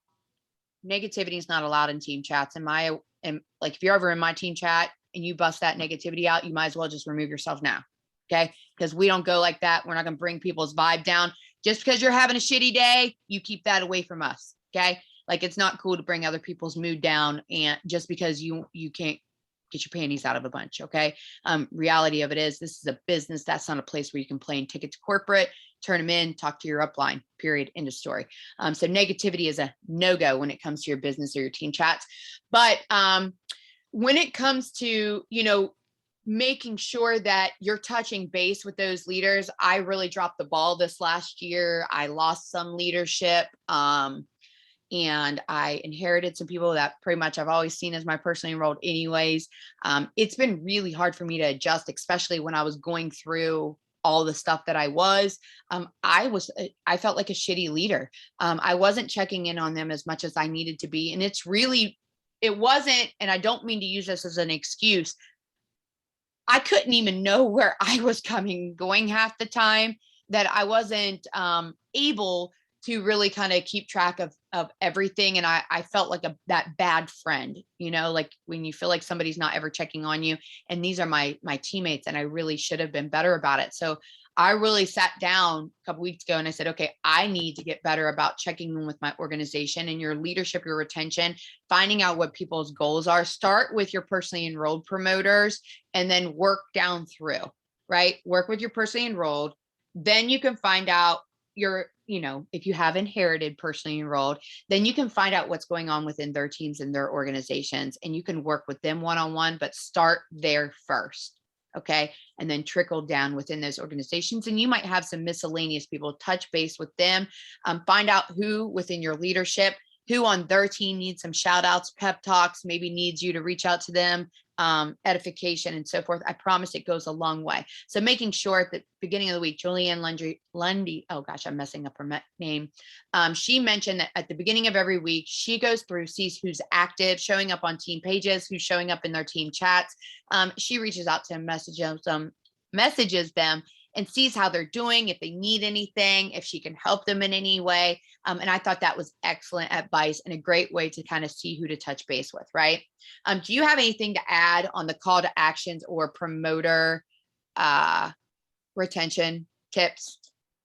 negativity is not allowed in team chats. And like, if you're ever in my team chat and you bust that negativity out, you might as well just remove yourself now. Okay. Because we don't go like that. We're not going to bring people's vibe down. Just because you're having a shitty day, you keep that away from us. Okay. Like, it's not cool to bring other people's mood down and just because you can't get your panties out of a bunch. Okay. Reality of it is this is a business. That's not a place where you can play and ticket to corporate, turn them in, talk to your upline, period, end of story. So negativity is a no-go when it comes to your business or your team chats. But when it comes to, making sure that you're touching base with those leaders, I really dropped the ball this last year. I lost some leadership. And I inherited some people that pretty much I've always seen as my personally enrolled anyways. It's been really hard for me to adjust, especially when I was going through all the stuff that I was. I felt like a shitty leader. I wasn't checking in on them as much as I needed to be. And it wasn't, and I don't mean to use this as an excuse. I couldn't even know where I was going half the time, that I wasn't able to really kind of keep track of everything. And I felt like that bad friend, like when you feel like somebody's not ever checking on you. And these are my teammates, and I really should have been better about it. So I really sat down a couple weeks ago and I said, okay, I need to get better about checking in with my organization and your leadership, your retention, finding out what people's goals are. Start with your personally enrolled promoters and then work down through, right? Work with your personally enrolled. Then you can find out if you have inherited personally enrolled, then you can find out what's going on within their teams and their organizations, and you can work with them one-on-one, but start there first. Okay. And then trickle down within those organizations. And you might have some miscellaneous people, touch base with them, find out who within your leadership, who on their team needs some shout outs, pep talks, maybe needs you to reach out to them, edification and so forth. I promise it goes a long way. So making sure at the beginning of the week, Julianne Lundy, oh gosh, I'm messing up her name. She mentioned that at the beginning of every week, she goes through, sees who's active, showing up on team pages, who's showing up in their team chats. She reaches out to them, messages them, and sees how they're doing, if they need anything, if she can help them in any way. And I thought that was excellent advice and a great way to kind of see who to touch base with, right? Do you have anything to add on the call to actions or promoter retention tips?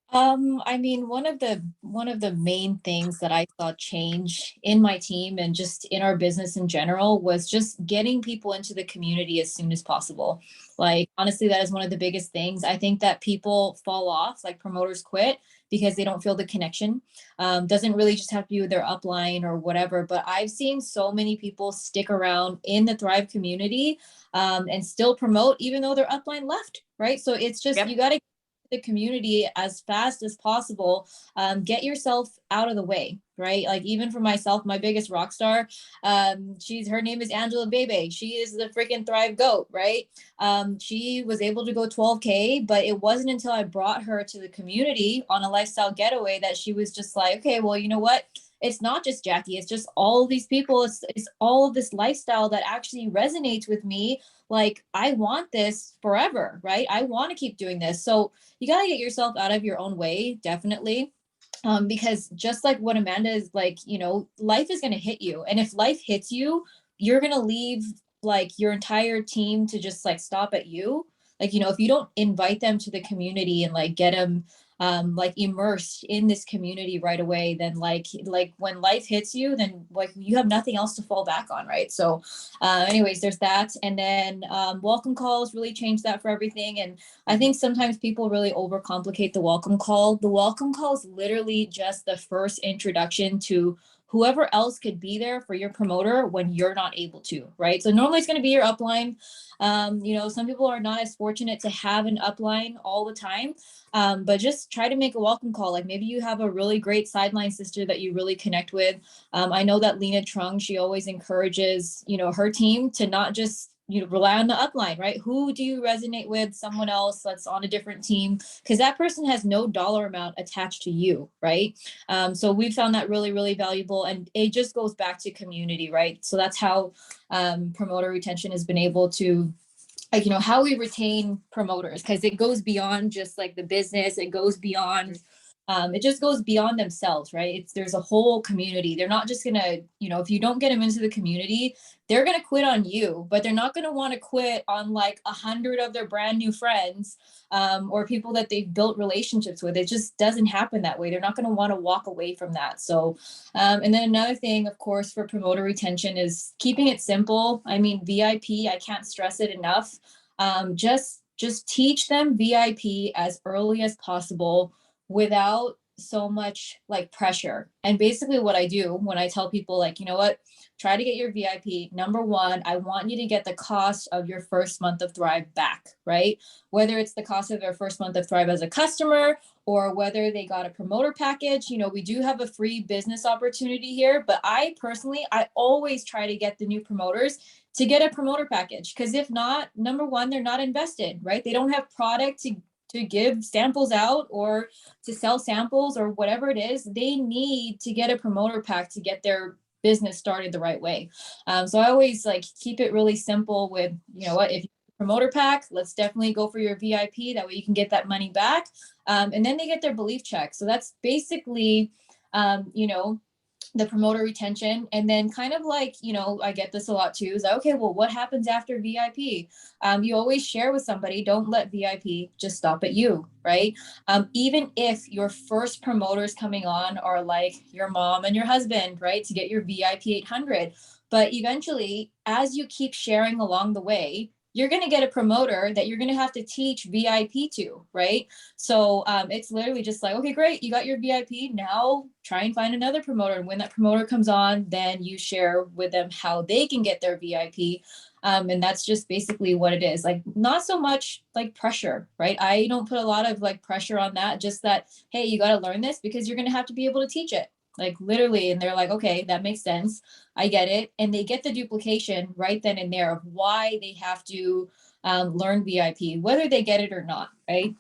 I mean, one of the main things that I saw change in my team and just in our business in general was just getting people into the community as soon as possible. Like, honestly, that is one of the biggest things. I think that people fall off, like promoters quit because they don't feel the connection. Doesn't really just have to be with their upline or whatever, but I've seen so many people stick around in the Thrive community and still promote even though their upline left, right? So it's just, Yep. You got to the community as fast as possible. Get yourself out of the way, right? Like, even for myself, my biggest rock star, her name is Angela Bebe. She is the freaking Thrive goat, right? She was able to go 12K, but it wasn't until I brought her to the community on a lifestyle getaway that she was just like, okay, well, you know what? It's not just Jackie, it's just all of these people. It's all of this lifestyle that actually resonates with me. Like, I want this forever, right? I want to keep doing this. So you got to get yourself out of your own way, definitely. Because just like what Amanda is like, life is going to hit you. And if life hits you, you're going to leave like your entire team to just like stop at you. Like, if you don't invite them to the community and like get them like immersed in this community right away, then like when life hits you, then like you have nothing else to fall back on, right? So anyways, there's that. And then welcome calls really changed that for everything. And I think sometimes people really overcomplicate the welcome call. The welcome call is literally just the first introduction to whoever else could be there for your promoter when you're not able to, right? So normally it's going to be your upline. Some people are not as fortunate to have an upline all the time. But just try to make a welcome call. Like, maybe you have a really great sideline sister that you really connect with. I know that Lena Trung, she always encourages, her team to not just, rely on the upline, right? Who do you resonate with? Someone else that's on a different team, because that person has no dollar amount attached to you, right? So we found that really, really valuable. And it just goes back to community, right? So that's how promoter retention has been able to, like, how we retain promoters, because it goes beyond just like the business. It goes beyond It just goes beyond themselves, right? There's a whole community. They're not just gonna, if you don't get them into the community, they're gonna quit on you, but they're not gonna want to quit on like 100 of their brand new friends, or people that they've built relationships with. It just doesn't happen that way. They're not gonna want to walk away from that. So, and then another thing, of course, for promoter retention is keeping it simple. I mean, VIP, I can't stress it enough. Just teach them VIP as early as possible without so much like pressure. And basically what I do when I tell people, like, you know what, try to get your VIP. Number one, I want you to get the cost of your first month of Thrive back, right? Whether it's the cost of their first month of Thrive as a customer, or whether they got a promoter package. We do have a free business opportunity here, but I always try to get the new promoters to get a promoter package. Because if not, number one, they're not invested, right? They don't have product to give samples out or to sell samples or whatever it is. They need to get a promoter pack to get their business started the right way. So I always like keep it really simple with, if you promoter pack, let's definitely go for your VIP. That way you can get that money back. And then they get their belief check. So that's basically, the promoter retention. And then kind of like, I get this a lot too, is like, okay, well, what happens after VIP? You always share with somebody. Don't let VIP just stop at you, right? Even if your first promoters coming on are like your mom and your husband, right? To get your VIP 800. But eventually, as you keep sharing along the way, you're going to get a promoter that you're going to have to teach VIP to, right? So it's literally just like, okay, great, you got your VIP. Now try and find another promoter. And when that promoter comes on, then you share with them how they can get their VIP. And that's just basically what it is. Like, not so much like pressure, right? I don't put a lot of like pressure on that. Just that, hey, you got to learn this because you're going to have to be able to teach it. Like literally, and they're like, okay, that makes sense. I get it. And they get the duplication right then and there of why they have to learn VIP, whether they get it or not, right?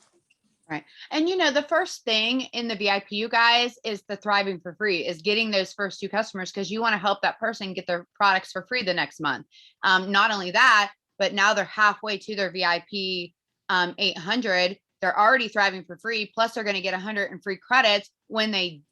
Right. And the first thing in the VIP, you guys, is the thriving for free, is getting those first two customers, because you want to help that person get their products for free the next month. Not only that, but now they're halfway to their VIP 800. They're already thriving for free. Plus they're going to get 100 in free credits when they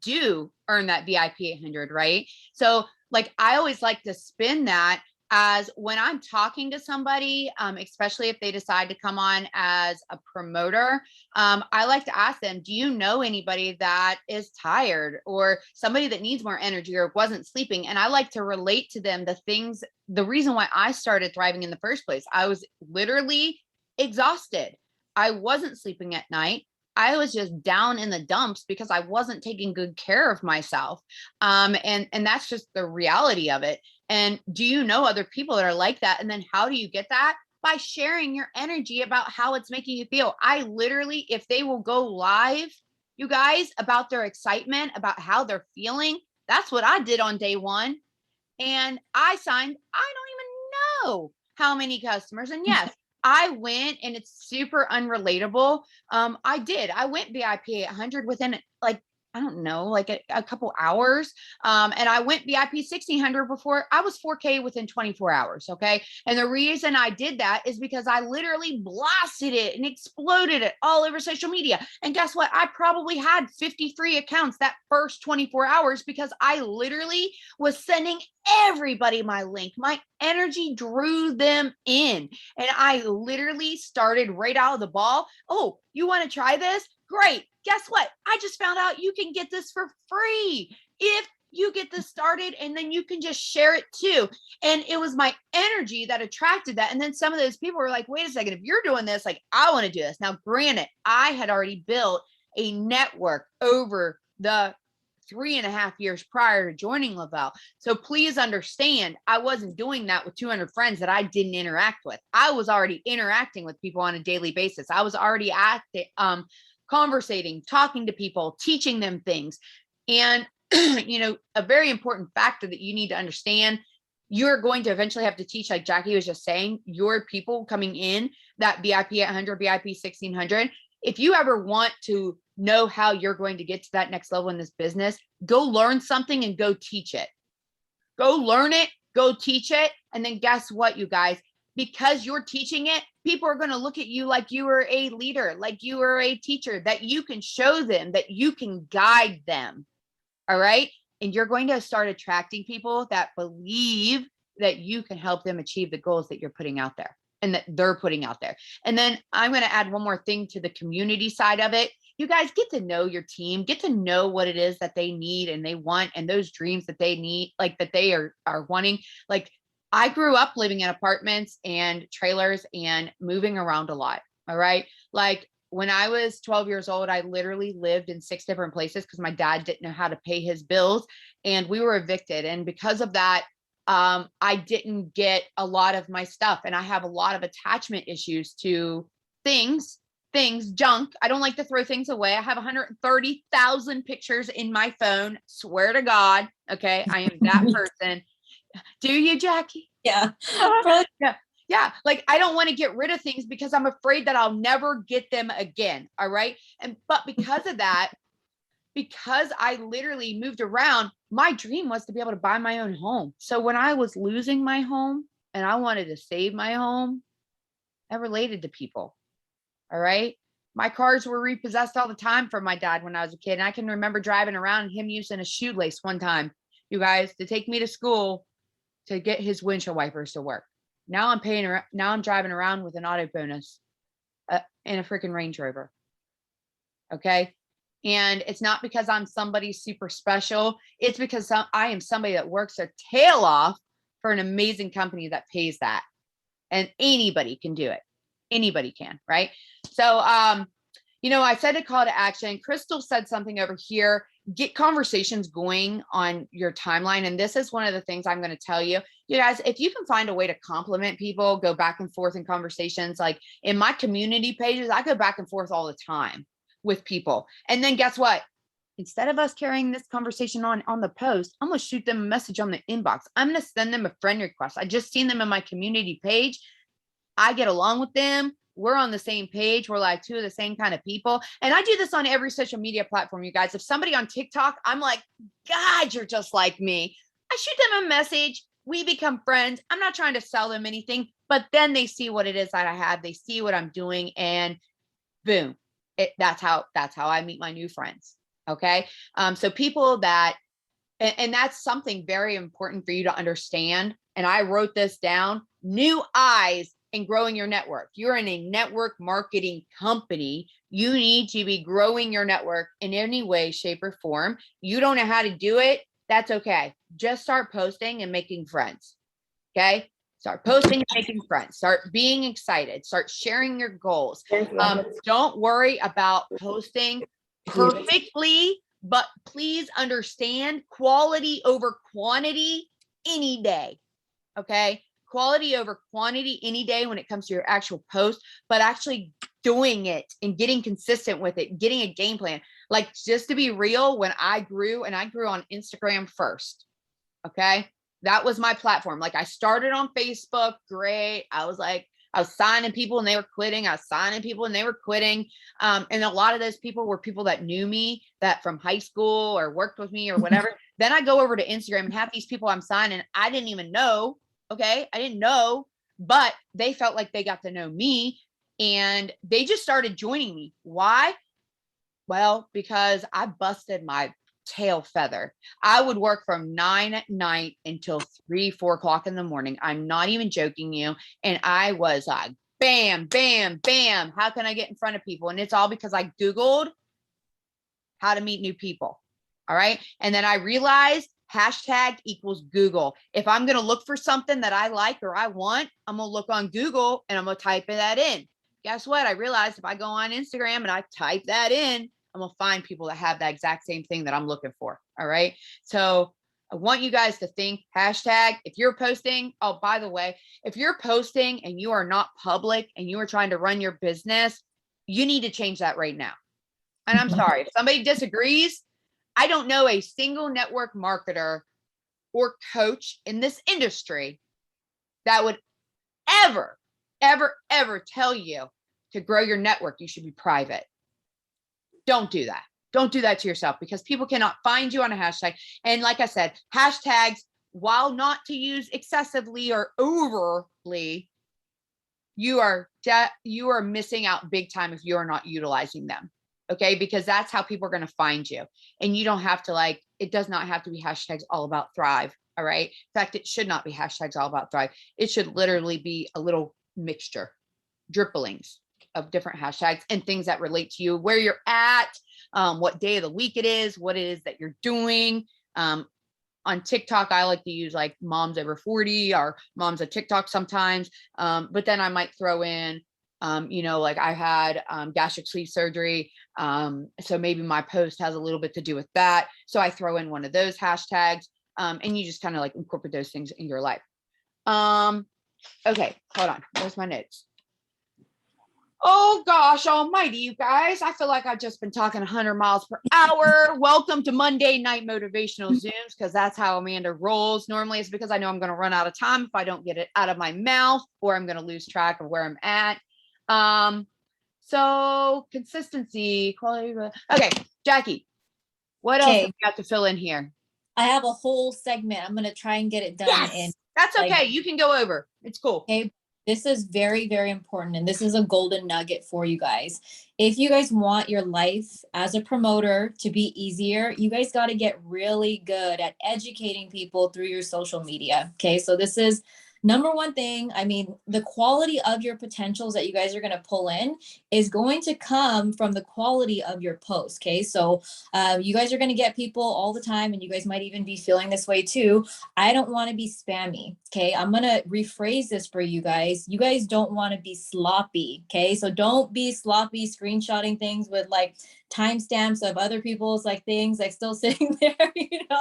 do earn that VIP 800, right? So like, I always like to spin that as when I'm talking to somebody, especially if they decide to come on as a promoter, I like to ask them, do you know anybody that is tired, or somebody that needs more energy, or wasn't sleeping? And I like to relate to them the reason why I started thriving in the first place. I was literally exhausted. I wasn't sleeping at night. I was just down in the dumps because I wasn't taking good care of myself. And that's just the reality of it. And do you know other people that are like that? And then how do you get that? By sharing your energy about how it's making you feel. I literally, if they will go live, you guys, about their excitement, about how they're feeling, that's what I did on day one. And I signed, I don't even know how many customers. And yes, I went, and it's super unrelatable. I went VIP 800 within like, I don't know, like a couple hours. And I went VIP 1600 before I was 4K within 24 hours. Okay. And the reason I did that is because I literally blasted it and exploded it all over social media. And guess what? I probably had 53 accounts that first 24 hours because I literally was sending everybody my link. My energy drew them in. And I literally started right out of the ball. Oh, you want to try this? Great. Guess what? I just found out you can get this for free if you get this started, and then you can just share it too. And it was my energy that attracted that. And then some of those people were like, wait a second, if you're doing this, like, I want to do this. Now, granted, I had already built a network over the 3.5 years prior to joining Lavelle. So please understand, I wasn't doing that with 200 friends that I didn't interact with. I was already interacting with people on a daily basis. I was already conversating, talking to people, teaching them things. And, a very important factor that you need to understand, you're going to eventually have to teach, like Jackie was just saying, your people coming in that VIP 800, VIP 1600. If you ever want to know how you're going to get to that next level in this business, go learn something and go teach it. Go learn it, go teach it. And then guess what, you guys? because you're teaching it, people are going to look at you like you are a leader, like you are a teacher, that you can show them, that you can guide them. All right. And you're going to start attracting people that believe that you can help them achieve the goals that you're putting out there and that they're putting out there. And then I'm going to add one more thing to the community side of it. You guys get to know your team, get to know what it is that they need and they want, and those dreams that they need, like that they are wanting. Like, I grew up living in apartments and trailers and moving around a lot. All right. Like, when I was 12 years old, I literally lived in 6 different places because my dad didn't know how to pay his bills and we were evicted. And because of that, I didn't get a lot of my stuff. And I have a lot of attachment issues to things, junk. I don't like to throw things away. I have 130,000 pictures in my phone. Swear to God. Okay. I am that person. Do you, Jackie? Yeah. Yeah. Yeah. Like, I don't want to get rid of things because I'm afraid that I'll never get them again. All right. But because of that, because I literally moved around, my dream was to be able to buy my own home. So when I was losing my home and I wanted to save my home, I related to people. All right. My cars were repossessed all the time from my dad when I was a kid. And I can remember driving around and him using a shoelace one time, you guys, to take me to school to get his windshield wipers to work. Now I'm driving around with an auto bonus in a freaking Range Rover. Okay. And it's not because I'm somebody super special. It's because I am somebody that works their tail off for an amazing company that pays that. And anybody can do it. Anybody can, right? So, I said a call to action. Crystal said something over here. Get conversations going on your timeline. And this is one of the things I'm going to tell you. You guys, if you can find a way to compliment people, go back and forth in conversations. Like in my community pages, I go back and forth all the time with people. And then guess what? Instead of us carrying this conversation on the post, I'm going to shoot them a message on the inbox. I'm going to send them a friend request. I just seen them in my community page. I get along with them. We're on the same page. We're like two of the same kind of people. And I do this on every social media platform, you guys. If somebody on TikTok, I'm like, God, you're just like me. I shoot them a message. We become friends. I'm not trying to sell them anything, but then they see what it is that I have. They see what I'm doing, and boom. That's how I meet my new friends. Okay. So people that, and that's something very important for you to understand. And I wrote this down: new eyes and growing your network. You're in a network marketing company. You need to be growing your network in any way, shape, or form. You don't know how to do it. That's okay. Just start posting and making friends. Okay. Start posting and making friends. Start being excited. Start sharing your goals. Don't worry about posting perfectly, but please understand quality over quantity any day. Okay. Quality over quantity any day when it comes to your actual post, but actually doing it and getting consistent with it, getting a game plan. Like, just to be real, when I grew on Instagram first. Okay. That was my platform. Like, I started on Facebook. Great. I was signing people and they were quitting. I was signing people and they were quitting. And a lot of those people were people that knew me, that from high school or worked with me or whatever. Then I go over to Instagram and have these people I'm signing. I didn't even know. Okay. I didn't know, but they felt like they got to know me and they just started joining me. Why? Well, because I busted my tail feather. I would work from 9 at night until 3, 4 o'clock in the morning. I'm not even joking you. And I was like, bam, bam, bam. How can I get in front of people? And it's all because I Googled how to meet new people. All right. And then I realized hashtag equals Google. If I'm going to look for something that I like or I want, I'm going to look on Google and I'm going to type that in. Guess what? I realized if I go on Instagram and I type that in, I'm going to find people that have that exact same thing that I'm looking for. All right. So I want you guys to think hashtag, if you're posting, oh, by the way, if you're posting and you are not public and you are trying to run your business, you need to change that right now. And I'm sorry, if somebody disagrees, I don't know a single network marketer or coach in this industry that would ever, ever, ever tell you to grow your network, you should be private. Don't do that. Don't do that to yourself, because people cannot find you on a hashtag. And like I said, hashtags, while not to use excessively or overly, you are missing out big time if you're not utilizing them. Okay, because that's how people are going to find you. And you don't have to, like, it does not have to be hashtags all about thrive. All right. In fact, it should not be hashtags all about thrive. It should literally be a little mixture, dripplings of different hashtags and things that relate to you, where you're at, what day of the week it is, what it is that you're doing. On TikTok, I like to use like moms over 40 or moms of TikTok sometimes. But then I might throw in, like I had gastric sleeve surgery. So maybe my post has a little bit to do with that. So I throw in one of those hashtags, and you just kind of like incorporate those things in your life. Okay, hold on. Where's my notes? Oh gosh almighty, you guys. I feel like I've just been talking 100 miles per hour. Welcome to Monday Night Motivational Zooms, because that's how Amanda rolls. Normally it's because I know I'm going to run out of time if I don't get it out of my mouth, or I'm going to lose track of where I'm at. So consistency, quality. Okay, Jackie, what else have we got to fill in here? I have a whole segment. I'm going to try and get it done. Yes, that's okay. You can go over. It's cool. Okay. This is very, very important. And this is a golden nugget for you guys. If you guys want your life as a promoter to be easier, you guys got to get really good at educating people through your social media. Okay. So this is number one thing. I mean, the quality of your potentials that you guys are going to pull in is going to come from the quality of your post. Okay. So you guys are going to get people all the time, and you guys might even be feeling this way too. I don't want to be spammy. Okay. I'm going to rephrase this for you guys. You guys don't want to be sloppy. Okay. So don't be sloppy screenshotting things with like timestamps of other people's like things like still sitting there,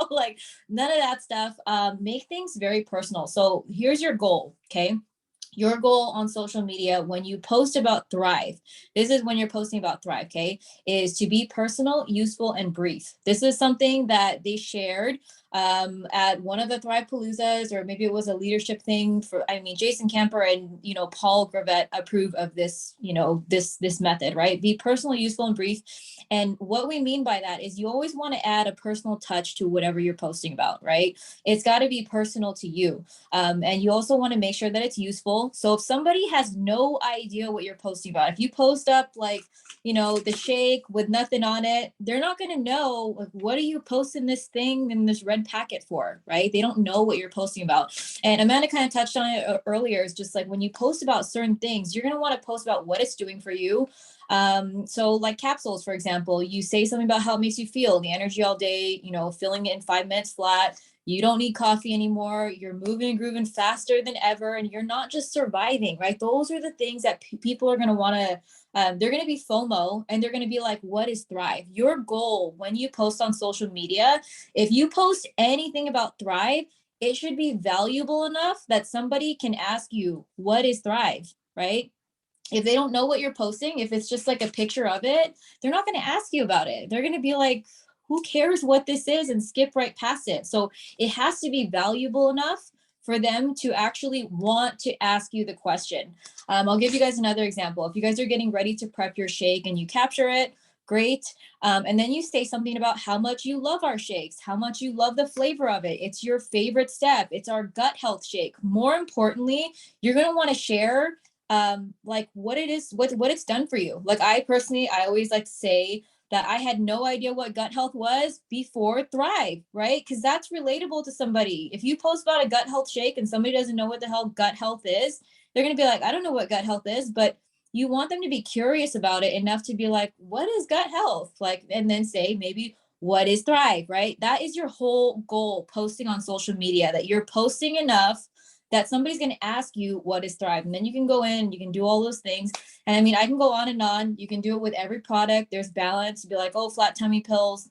like none of that stuff. Make things very personal. So here's your goal. Okay. Your goal on social media when you post about Thrive, this is when you're posting about Thrive, okay, is to be personal, useful, and brief. This is something that they shared at one of the Thrive Paloozas, or maybe it was a leadership thing Jason Camper and, Paul Gravett approve of this, this method, right? Be personal, useful, and brief. And what we mean by that is you always want to add a personal touch to whatever you're posting about, right? It's got to be personal to you. And you also want to make sure that it's useful. So if somebody has no idea what you're posting about, if you post up like, the shake with nothing on it, they're not going to know, like, what are you posting this thing in this red packet for, right? They don't know what you're posting about. And Amanda kind of touched on it earlier. It's just like when you post about certain things, you're going to want to post about what it's doing for you. So like capsules, for example, you say something about how it makes you feel, the energy all day, feeling it in 5 minutes flat. You don't need coffee anymore. You're moving and grooving faster than ever. And you're not just surviving, right? Those are the things that people are going to want to, they're going to be FOMO, and they're going to be like, what is Thrive? Your goal when you post on social media, if you post anything about Thrive, it should be valuable enough that somebody can ask you, what is Thrive, right? If they don't know what you're posting, if it's just like a picture of it, they're not going to ask you about it. They're going to be like, who cares what this is, and skip right past it. So it has to be valuable enough for them to actually want to ask you the question. I'll give you guys another example. If you guys are getting ready to prep your shake and you capture it, great. And then you say something about how much you love our shakes, how much you love the flavor of it. It's your favorite step. It's our gut health shake. More importantly, you're going to want to share like what it is, what it's done for you. Like I always like to say that I had no idea what gut health was before Thrive, right? Because that's relatable to somebody. If you post about a gut health shake and somebody doesn't know what the hell gut health is, they're going to be like, I don't know what gut health is, but you want them to be curious about it enough to be like, what is gut health? Like, and then say maybe, what is Thrive, right? That is your whole goal posting on social media, that you're posting enough that somebody's going to ask you what is Thrive. And then you can go in, you can do all those things. And I mean, I can go on and on. You can do it with every product. There's balance. Be like, oh, flat tummy pills.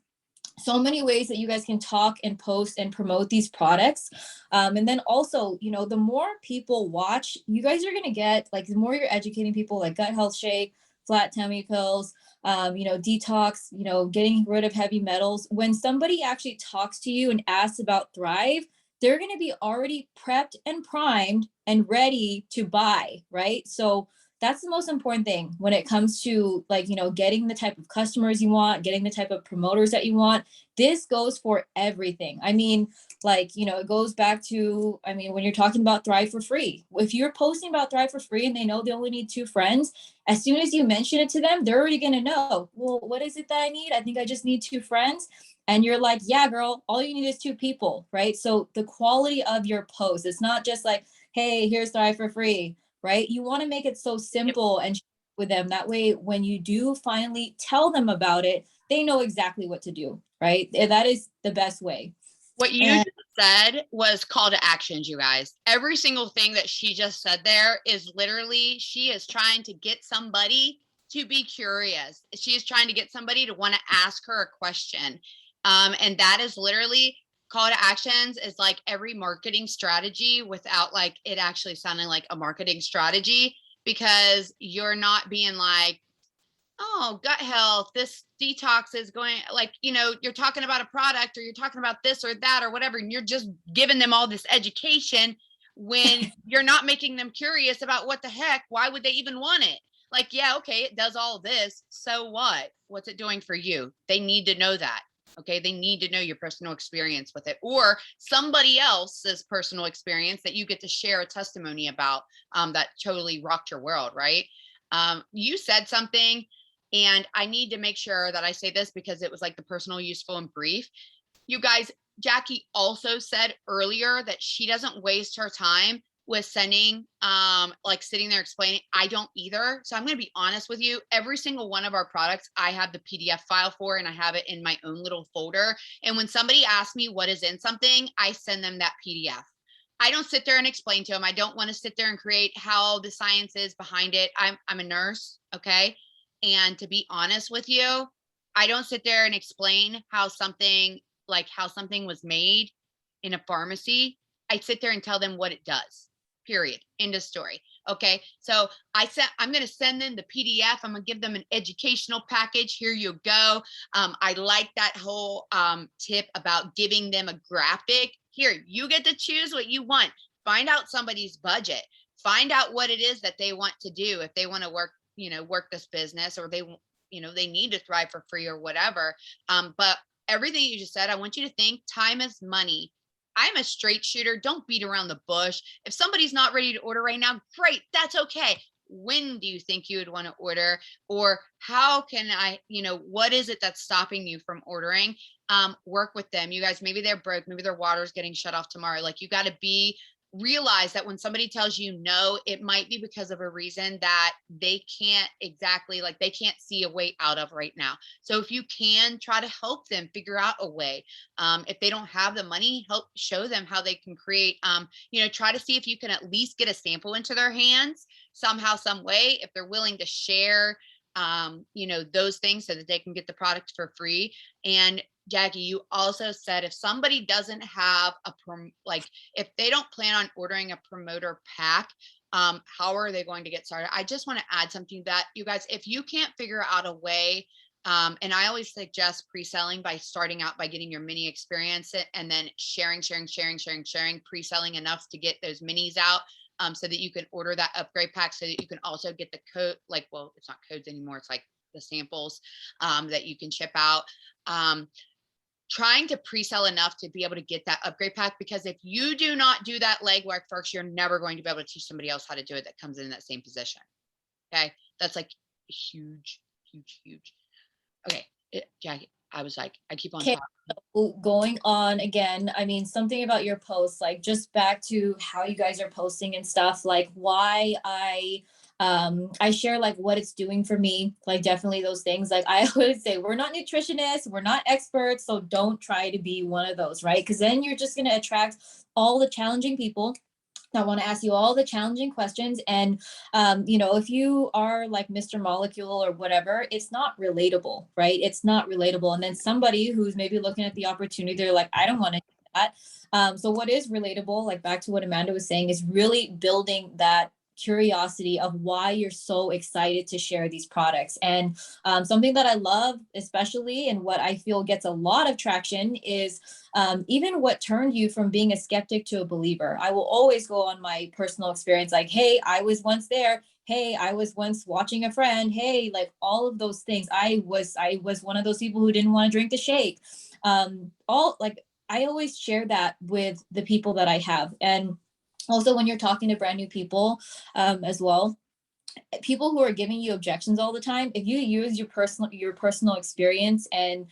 So many ways that you guys can talk and post and promote these products. And then also, the more people watch, you guys are going to get, like, the more you're educating people, like gut health shake, flat tummy pills, detox, getting rid of heavy metals. When somebody actually talks to you and asks about Thrive, they're going to be already prepped and primed and ready to buy, right? So that's the most important thing when it comes to like, you know, getting the type of customers you want, getting the type of promoters that you want. This goes for everything. I mean, like, you know, it goes back to, I mean, when you're talking about Thrive for Free, if you're posting about Thrive for Free and they know they only need 2 friends, as soon as you mention it to them, they're already going to know, well, what is it that I need? I think I just need 2 friends. And you're like, yeah, girl, all you need is 2 people, right? So the quality of your post, it's not just like, hey, here's Thrive for Free, right? You want to make it so simple and with them. That way, when you do finally tell them about it, they know exactly what to do, right? That is the best way. What you just said was call to actions, you guys. Every single thing that she just said there is literally, she is trying to get somebody to be curious. She is trying to get somebody to want to ask her a question. And that is literally call to actions is like every marketing strategy without like it actually sounding like a marketing strategy, because you're not being like, oh, gut health, this detox is going, like, you know, you're talking about a product or you're talking about this or that or whatever, and you're just giving them all this education when you're not making them curious about what the heck, why would they even want it? Like, yeah, okay, it does all this. So what? What's it doing for you? They need to know that. Okay. They need to know your personal experience with it or somebody else's personal experience that you get to share a testimony about that totally rocked your world, right? You said something, and I need to make sure that I say this because it was like the personal, useful, and brief. You guys, Jackie also said earlier that she doesn't waste her time with sending, like sitting there explaining. I don't either. So I'm going to be honest with you. Every single one of our products, I have the PDF file for, and I have it in my own little folder. And when somebody asks me what is in something, I send them that PDF. I don't sit there and explain to them. I don't want to sit there and create how the science is behind it. I'm a nurse. Okay. And to be honest with you, I don't sit there and explain how something was made in a pharmacy. I sit there and tell them what it does. Period. End of story. Okay. So I'm going to send them the PDF. I'm going to give them an educational package. Here you go. I like that whole tip about giving them a graphic. Here, you get to choose what you want. Find out somebody's budget. Find out what it is that they want to do. If they want to work this business, or they need to thrive for free or whatever. But everything you just said, I want you to think time is money. I'm a straight shooter. Don't beat around the bush. If somebody's not ready to order right now, great. That's okay. When do you think you would want to order? Or how can I, what is it that's stopping you from ordering? Work with them. You guys, maybe they're broke. Maybe their water's getting shut off tomorrow. Like, you got to realize that when somebody tells you no, it might be because of a reason that they can't see a way out of right now. So if you can try to help them figure out a way, if they don't have the money, help show them how they can create, try to see if you can at least get a sample into their hands somehow, some way, if they're willing to share, those things so that they can get the product for free. And Jackie, you also said if somebody doesn't have if they don't plan on ordering a promoter pack, how are they going to get started? I just want to add something that you guys, if you can't figure out a way, and I always suggest pre-selling by starting out by getting your mini experience and then sharing, pre-selling enough to get those minis out. So that you can order that upgrade pack, so that you can also get the code, it's not codes anymore. It's like the samples that you can ship out. Trying to pre-sell enough to be able to get that upgrade pack, because if you do not do that legwork first, you're never going to be able to teach somebody else how to do it that comes in that same position. Okay. That's like huge. Okay. Jackie, I was like, I keep on talking. Going on again, I mean, something about your posts, like just back to how you guys are posting and stuff, like why I share like what it's doing for me, like definitely those things. Like I always say, we're not nutritionists, we're not experts, so don't try to be one of those, right? Because then you're just going to attract all the challenging people that want to ask you all the challenging questions. And, if you are like Mr. Molecule or whatever, it's not relatable, right? It's not relatable. And then somebody who's maybe looking at the opportunity, they're like, I don't want to do that. So what is relatable, like back to what Amanda was saying, is really building that curiosity of why you're so excited to share these products. And something that I love, especially, and what I feel gets a lot of traction is even what turned you from being a skeptic to a believer. I will always go on my personal experience, like, hey, I was once there. Hey, I was once watching a friend. Hey, like all of those things. I was one of those people who didn't want to drink the shake. All like I always share that with the people that I have. And also when you're talking to brand new people as well, people who are giving you objections all the time, if you use your personal experience and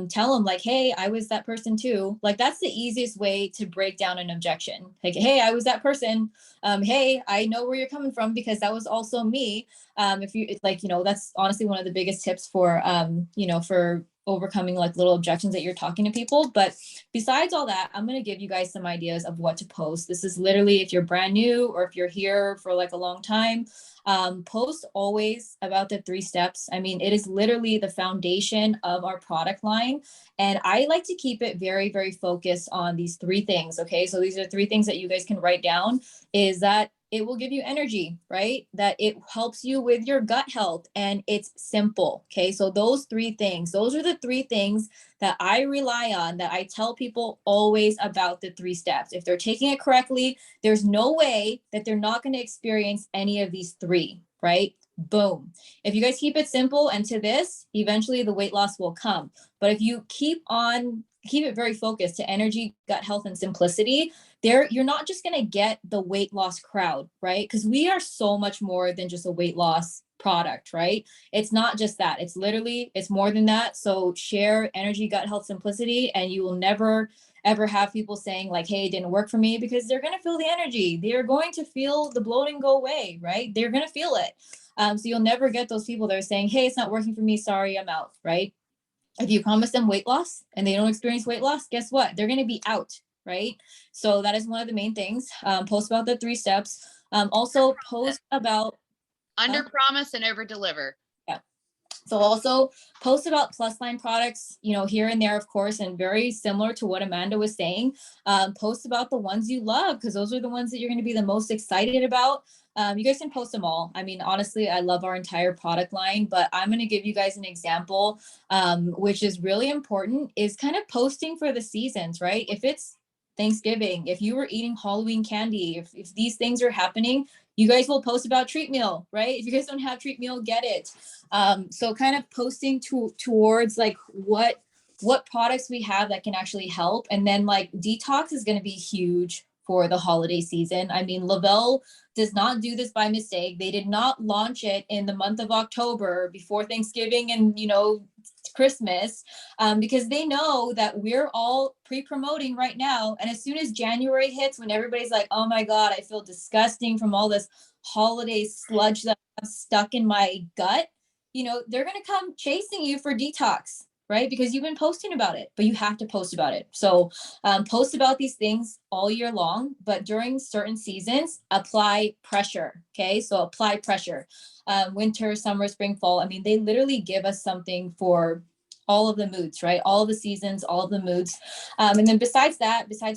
tell them like, hey, I was that person too, like that's the easiest way to break down an objection. Like, hey, I was that person. Hey, I know where you're coming from because that was also me. If you, it's like, that's honestly one of the biggest tips for for overcoming like little objections that you're talking to people. But besides all that, I'm going to give you guys some ideas of what to post. This is literally if you're brand new or if you're here for like a long time. Post always about the 3 steps. I mean, it is literally the foundation of our product line. And I like to keep it very, very focused on these 3 things. Okay. So these are 3 things that you guys can write down, is that it will give you energy, right? That it helps you with your gut health, and it's simple. Okay. So those 3 things, those are the 3 things that I rely on, that I tell people always about the 3 steps. If they're taking it correctly, there's no way that they're not going to experience any of these 3, right? Boom. If you guys keep it simple and to this, eventually the weight loss will come. But if you keep it very focused to energy, gut health, and simplicity, there you're not just going to get the weight loss crowd, right? Because we are so much more than just a weight loss product, right? It's not just that. It's more than that. So share energy, gut health, simplicity, and you will never ever have people saying like, hey, it didn't work for me, because they're going to feel the energy. They're going to feel the bloating go away, right? They're going to feel it. So you'll never get those people that are saying, hey, it's not working for me. Sorry, I'm out, right? If you promise them weight loss and they don't experience weight loss, guess what? They're going to be out, right? So that is one of the main things. Post about the 3 steps. Also post about under promise and over deliver. Yeah. So also post about plus line products, here and there, of course, and very similar to what Amanda was saying. Post about the ones you love, because those are the ones that you're going to be the most excited about. You guys can post them all. I mean, honestly, I love our entire product line, but I'm going to give you guys an example, which is really important, is kind of posting for the seasons, right? If it's Thanksgiving, if you were eating Halloween candy, if these things are happening, you guys will post about treat meal, right? If you guys don't have treat meal, get it. So kind of posting towards like what products we have that can actually help. And then like detox is going to be huge for the holiday season. I mean, Lavelle does not do this by mistake. They did not launch it in the month of October before Thanksgiving and, Christmas, because they know that we're all pre-promoting right now. And as soon as January hits, when everybody's like, oh my God, I feel disgusting from all this holiday sludge that I'm stuck in my gut, they're going to come chasing you for detox, right? Because you've been posting about it, but you have to post about it. So post about these things all year long, but during certain seasons, apply pressure. Okay. So apply pressure. Winter, summer, spring, fall. I mean, they literally give us something for all of the moods, right? All of the seasons, all of the moods. And then besides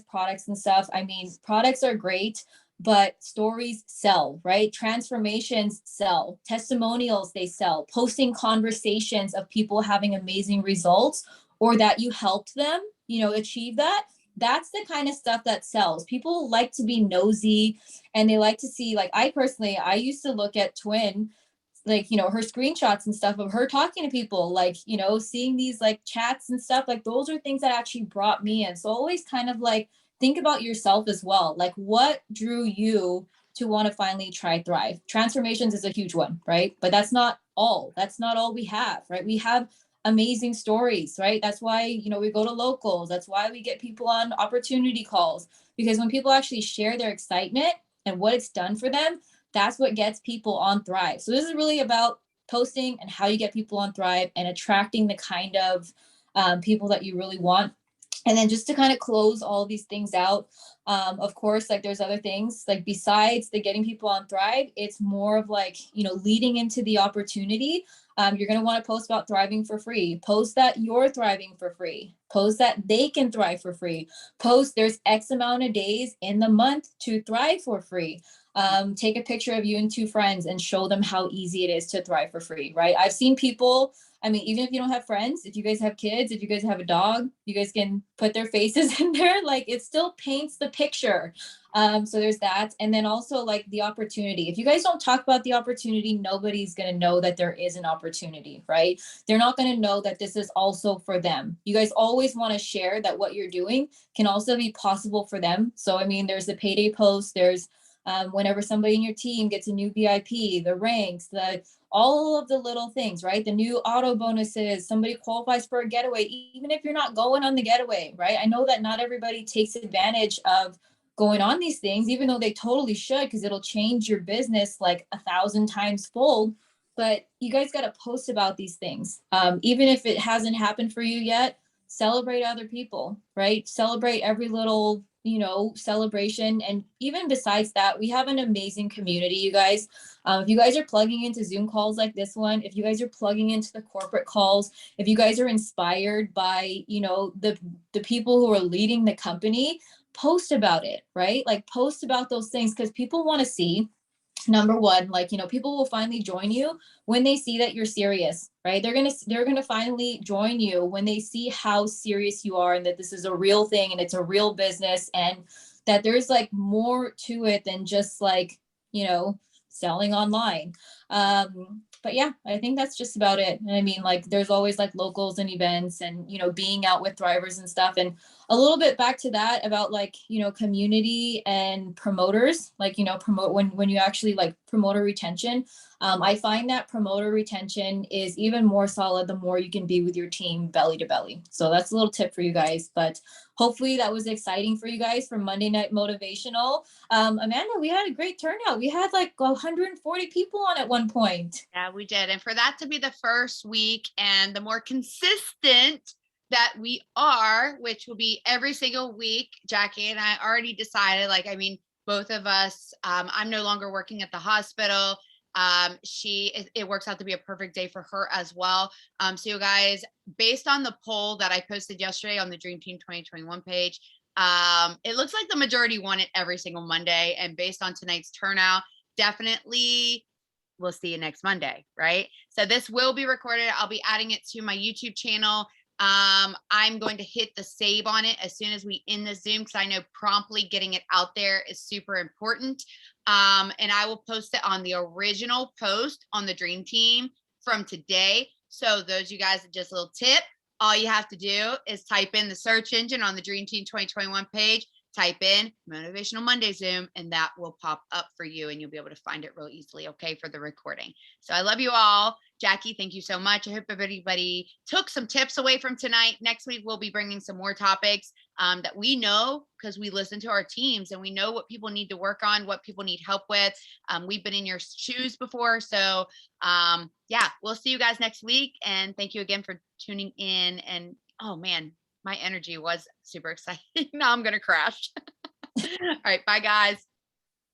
products and stuff, I mean, products are great, but stories sell, right? Transformations sell, testimonials, they sell, posting conversations of people having amazing results or that you helped them, achieve that. That's the kind of stuff that sells. People like to be nosy and they like to see, like I used to look at Twin, like, her screenshots and stuff of her talking to people, like, seeing these like chats and stuff, like those are things that actually brought me in. So always kind of like, think about yourself as well. Like what drew you to want to finally try Thrive? Transformations is a huge one, right? But that's not all we have, right? We have amazing stories, right? That's why, we go to locals. That's why we get people on opportunity calls, because when people actually share their excitement and what it's done for them, that's what gets people on Thrive. So this is really about posting and how you get people on Thrive and attracting the kind of people that you really want. And then just to kind of close all these things out, of course, like there's other things, like besides the getting people on Thrive, it's more of like, leading into the opportunity. You're going to want to post about thriving for free. Post that you're thriving for free. Post that they can thrive for free. Post there's X amount of days in the month to thrive for free. Take a picture of you and two friends and show them how easy it is to thrive for free, right? I've seen people, I mean, even if you don't have friends, if you guys have kids, if you guys have a dog, you guys can put their faces in there. Like it still paints the picture. So there's that. And then also like the opportunity. If you guys don't talk about the opportunity, nobody's going to know that there is an opportunity, right? They're not going to know that this is also for them. You guys always want to share that what you're doing can also be possible for them. So, I mean, there's the payday post, there's whenever somebody in your team gets a new VIP, the ranks, all of the little things, right? The new auto bonuses, somebody qualifies for a getaway, even if you're not going on the getaway, right? I know that not everybody takes advantage of going on these things, even though they totally should, because it'll change your business like 1,000 times fold. But you guys got to post about these things. Even if it hasn't happened for you yet, celebrate other people, right? Celebrate every little, celebration. And even besides that, we have an amazing community, you guys. If you guys are plugging into Zoom calls like this one, if you guys are plugging into the corporate calls, if you guys are inspired by, the people who are leading the company, post about it, right? Like post about those things because people want to see. Number one, like, people will finally join you when they see that you're serious, right? They're gonna finally join you when they see how serious you are and that this is a real thing and it's a real business and that there's like more to it than just like, selling online. But yeah, I think that's just about it. And I mean, like, there's always like locals and events and, being out with thrivers and stuff. And a little bit back to that about like, community and promoters, like, promote when you actually like promoter retention. I find that promoter retention is even more solid the more you can be with your team belly to belly. So that's a little tip for you guys, but hopefully that was exciting for you guys for Monday Night Motivational. Amanda, we had a great turnout. We had like 140 people on at one point. Yeah, we did. And for that to be the first week and the more consistent that we are, which will be every single week, Jackie and I already decided, like, I mean, both of us, I'm no longer working at the hospital. It works out to be a perfect day for her as well. So you guys, based on the poll that I posted yesterday on the Dream Team 2021 page, it looks like the majority want it every single Monday. And based on tonight's turnout, definitely we'll see you next Monday, right? So this will be recorded. I'll be adding it to my YouTube channel. I'm going to hit the save on it as soon as we end the Zoom because I know promptly getting it out there is super important. And I will post it on the original post on the Dream Team from today. So those you guys, just a little tip, all you have to do is type in the search engine on the Dream Team 2021 page, type in Motivational Monday Zoom, and that will pop up for you and you'll be able to find it real easily, okay, for the recording. So I love you all. Jackie, thank you so much. I hope everybody took some tips away from tonight. Next week, we'll be bringing some more topics that we know because we listen to our teams and we know what people need to work on, what people need help with. We've been in your shoes before. So yeah, we'll see you guys next week. And thank you again for tuning in. And oh man, my energy was super exciting. Now I'm going to crash. All right. Bye, guys.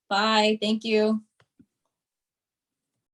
Bye. Thank you.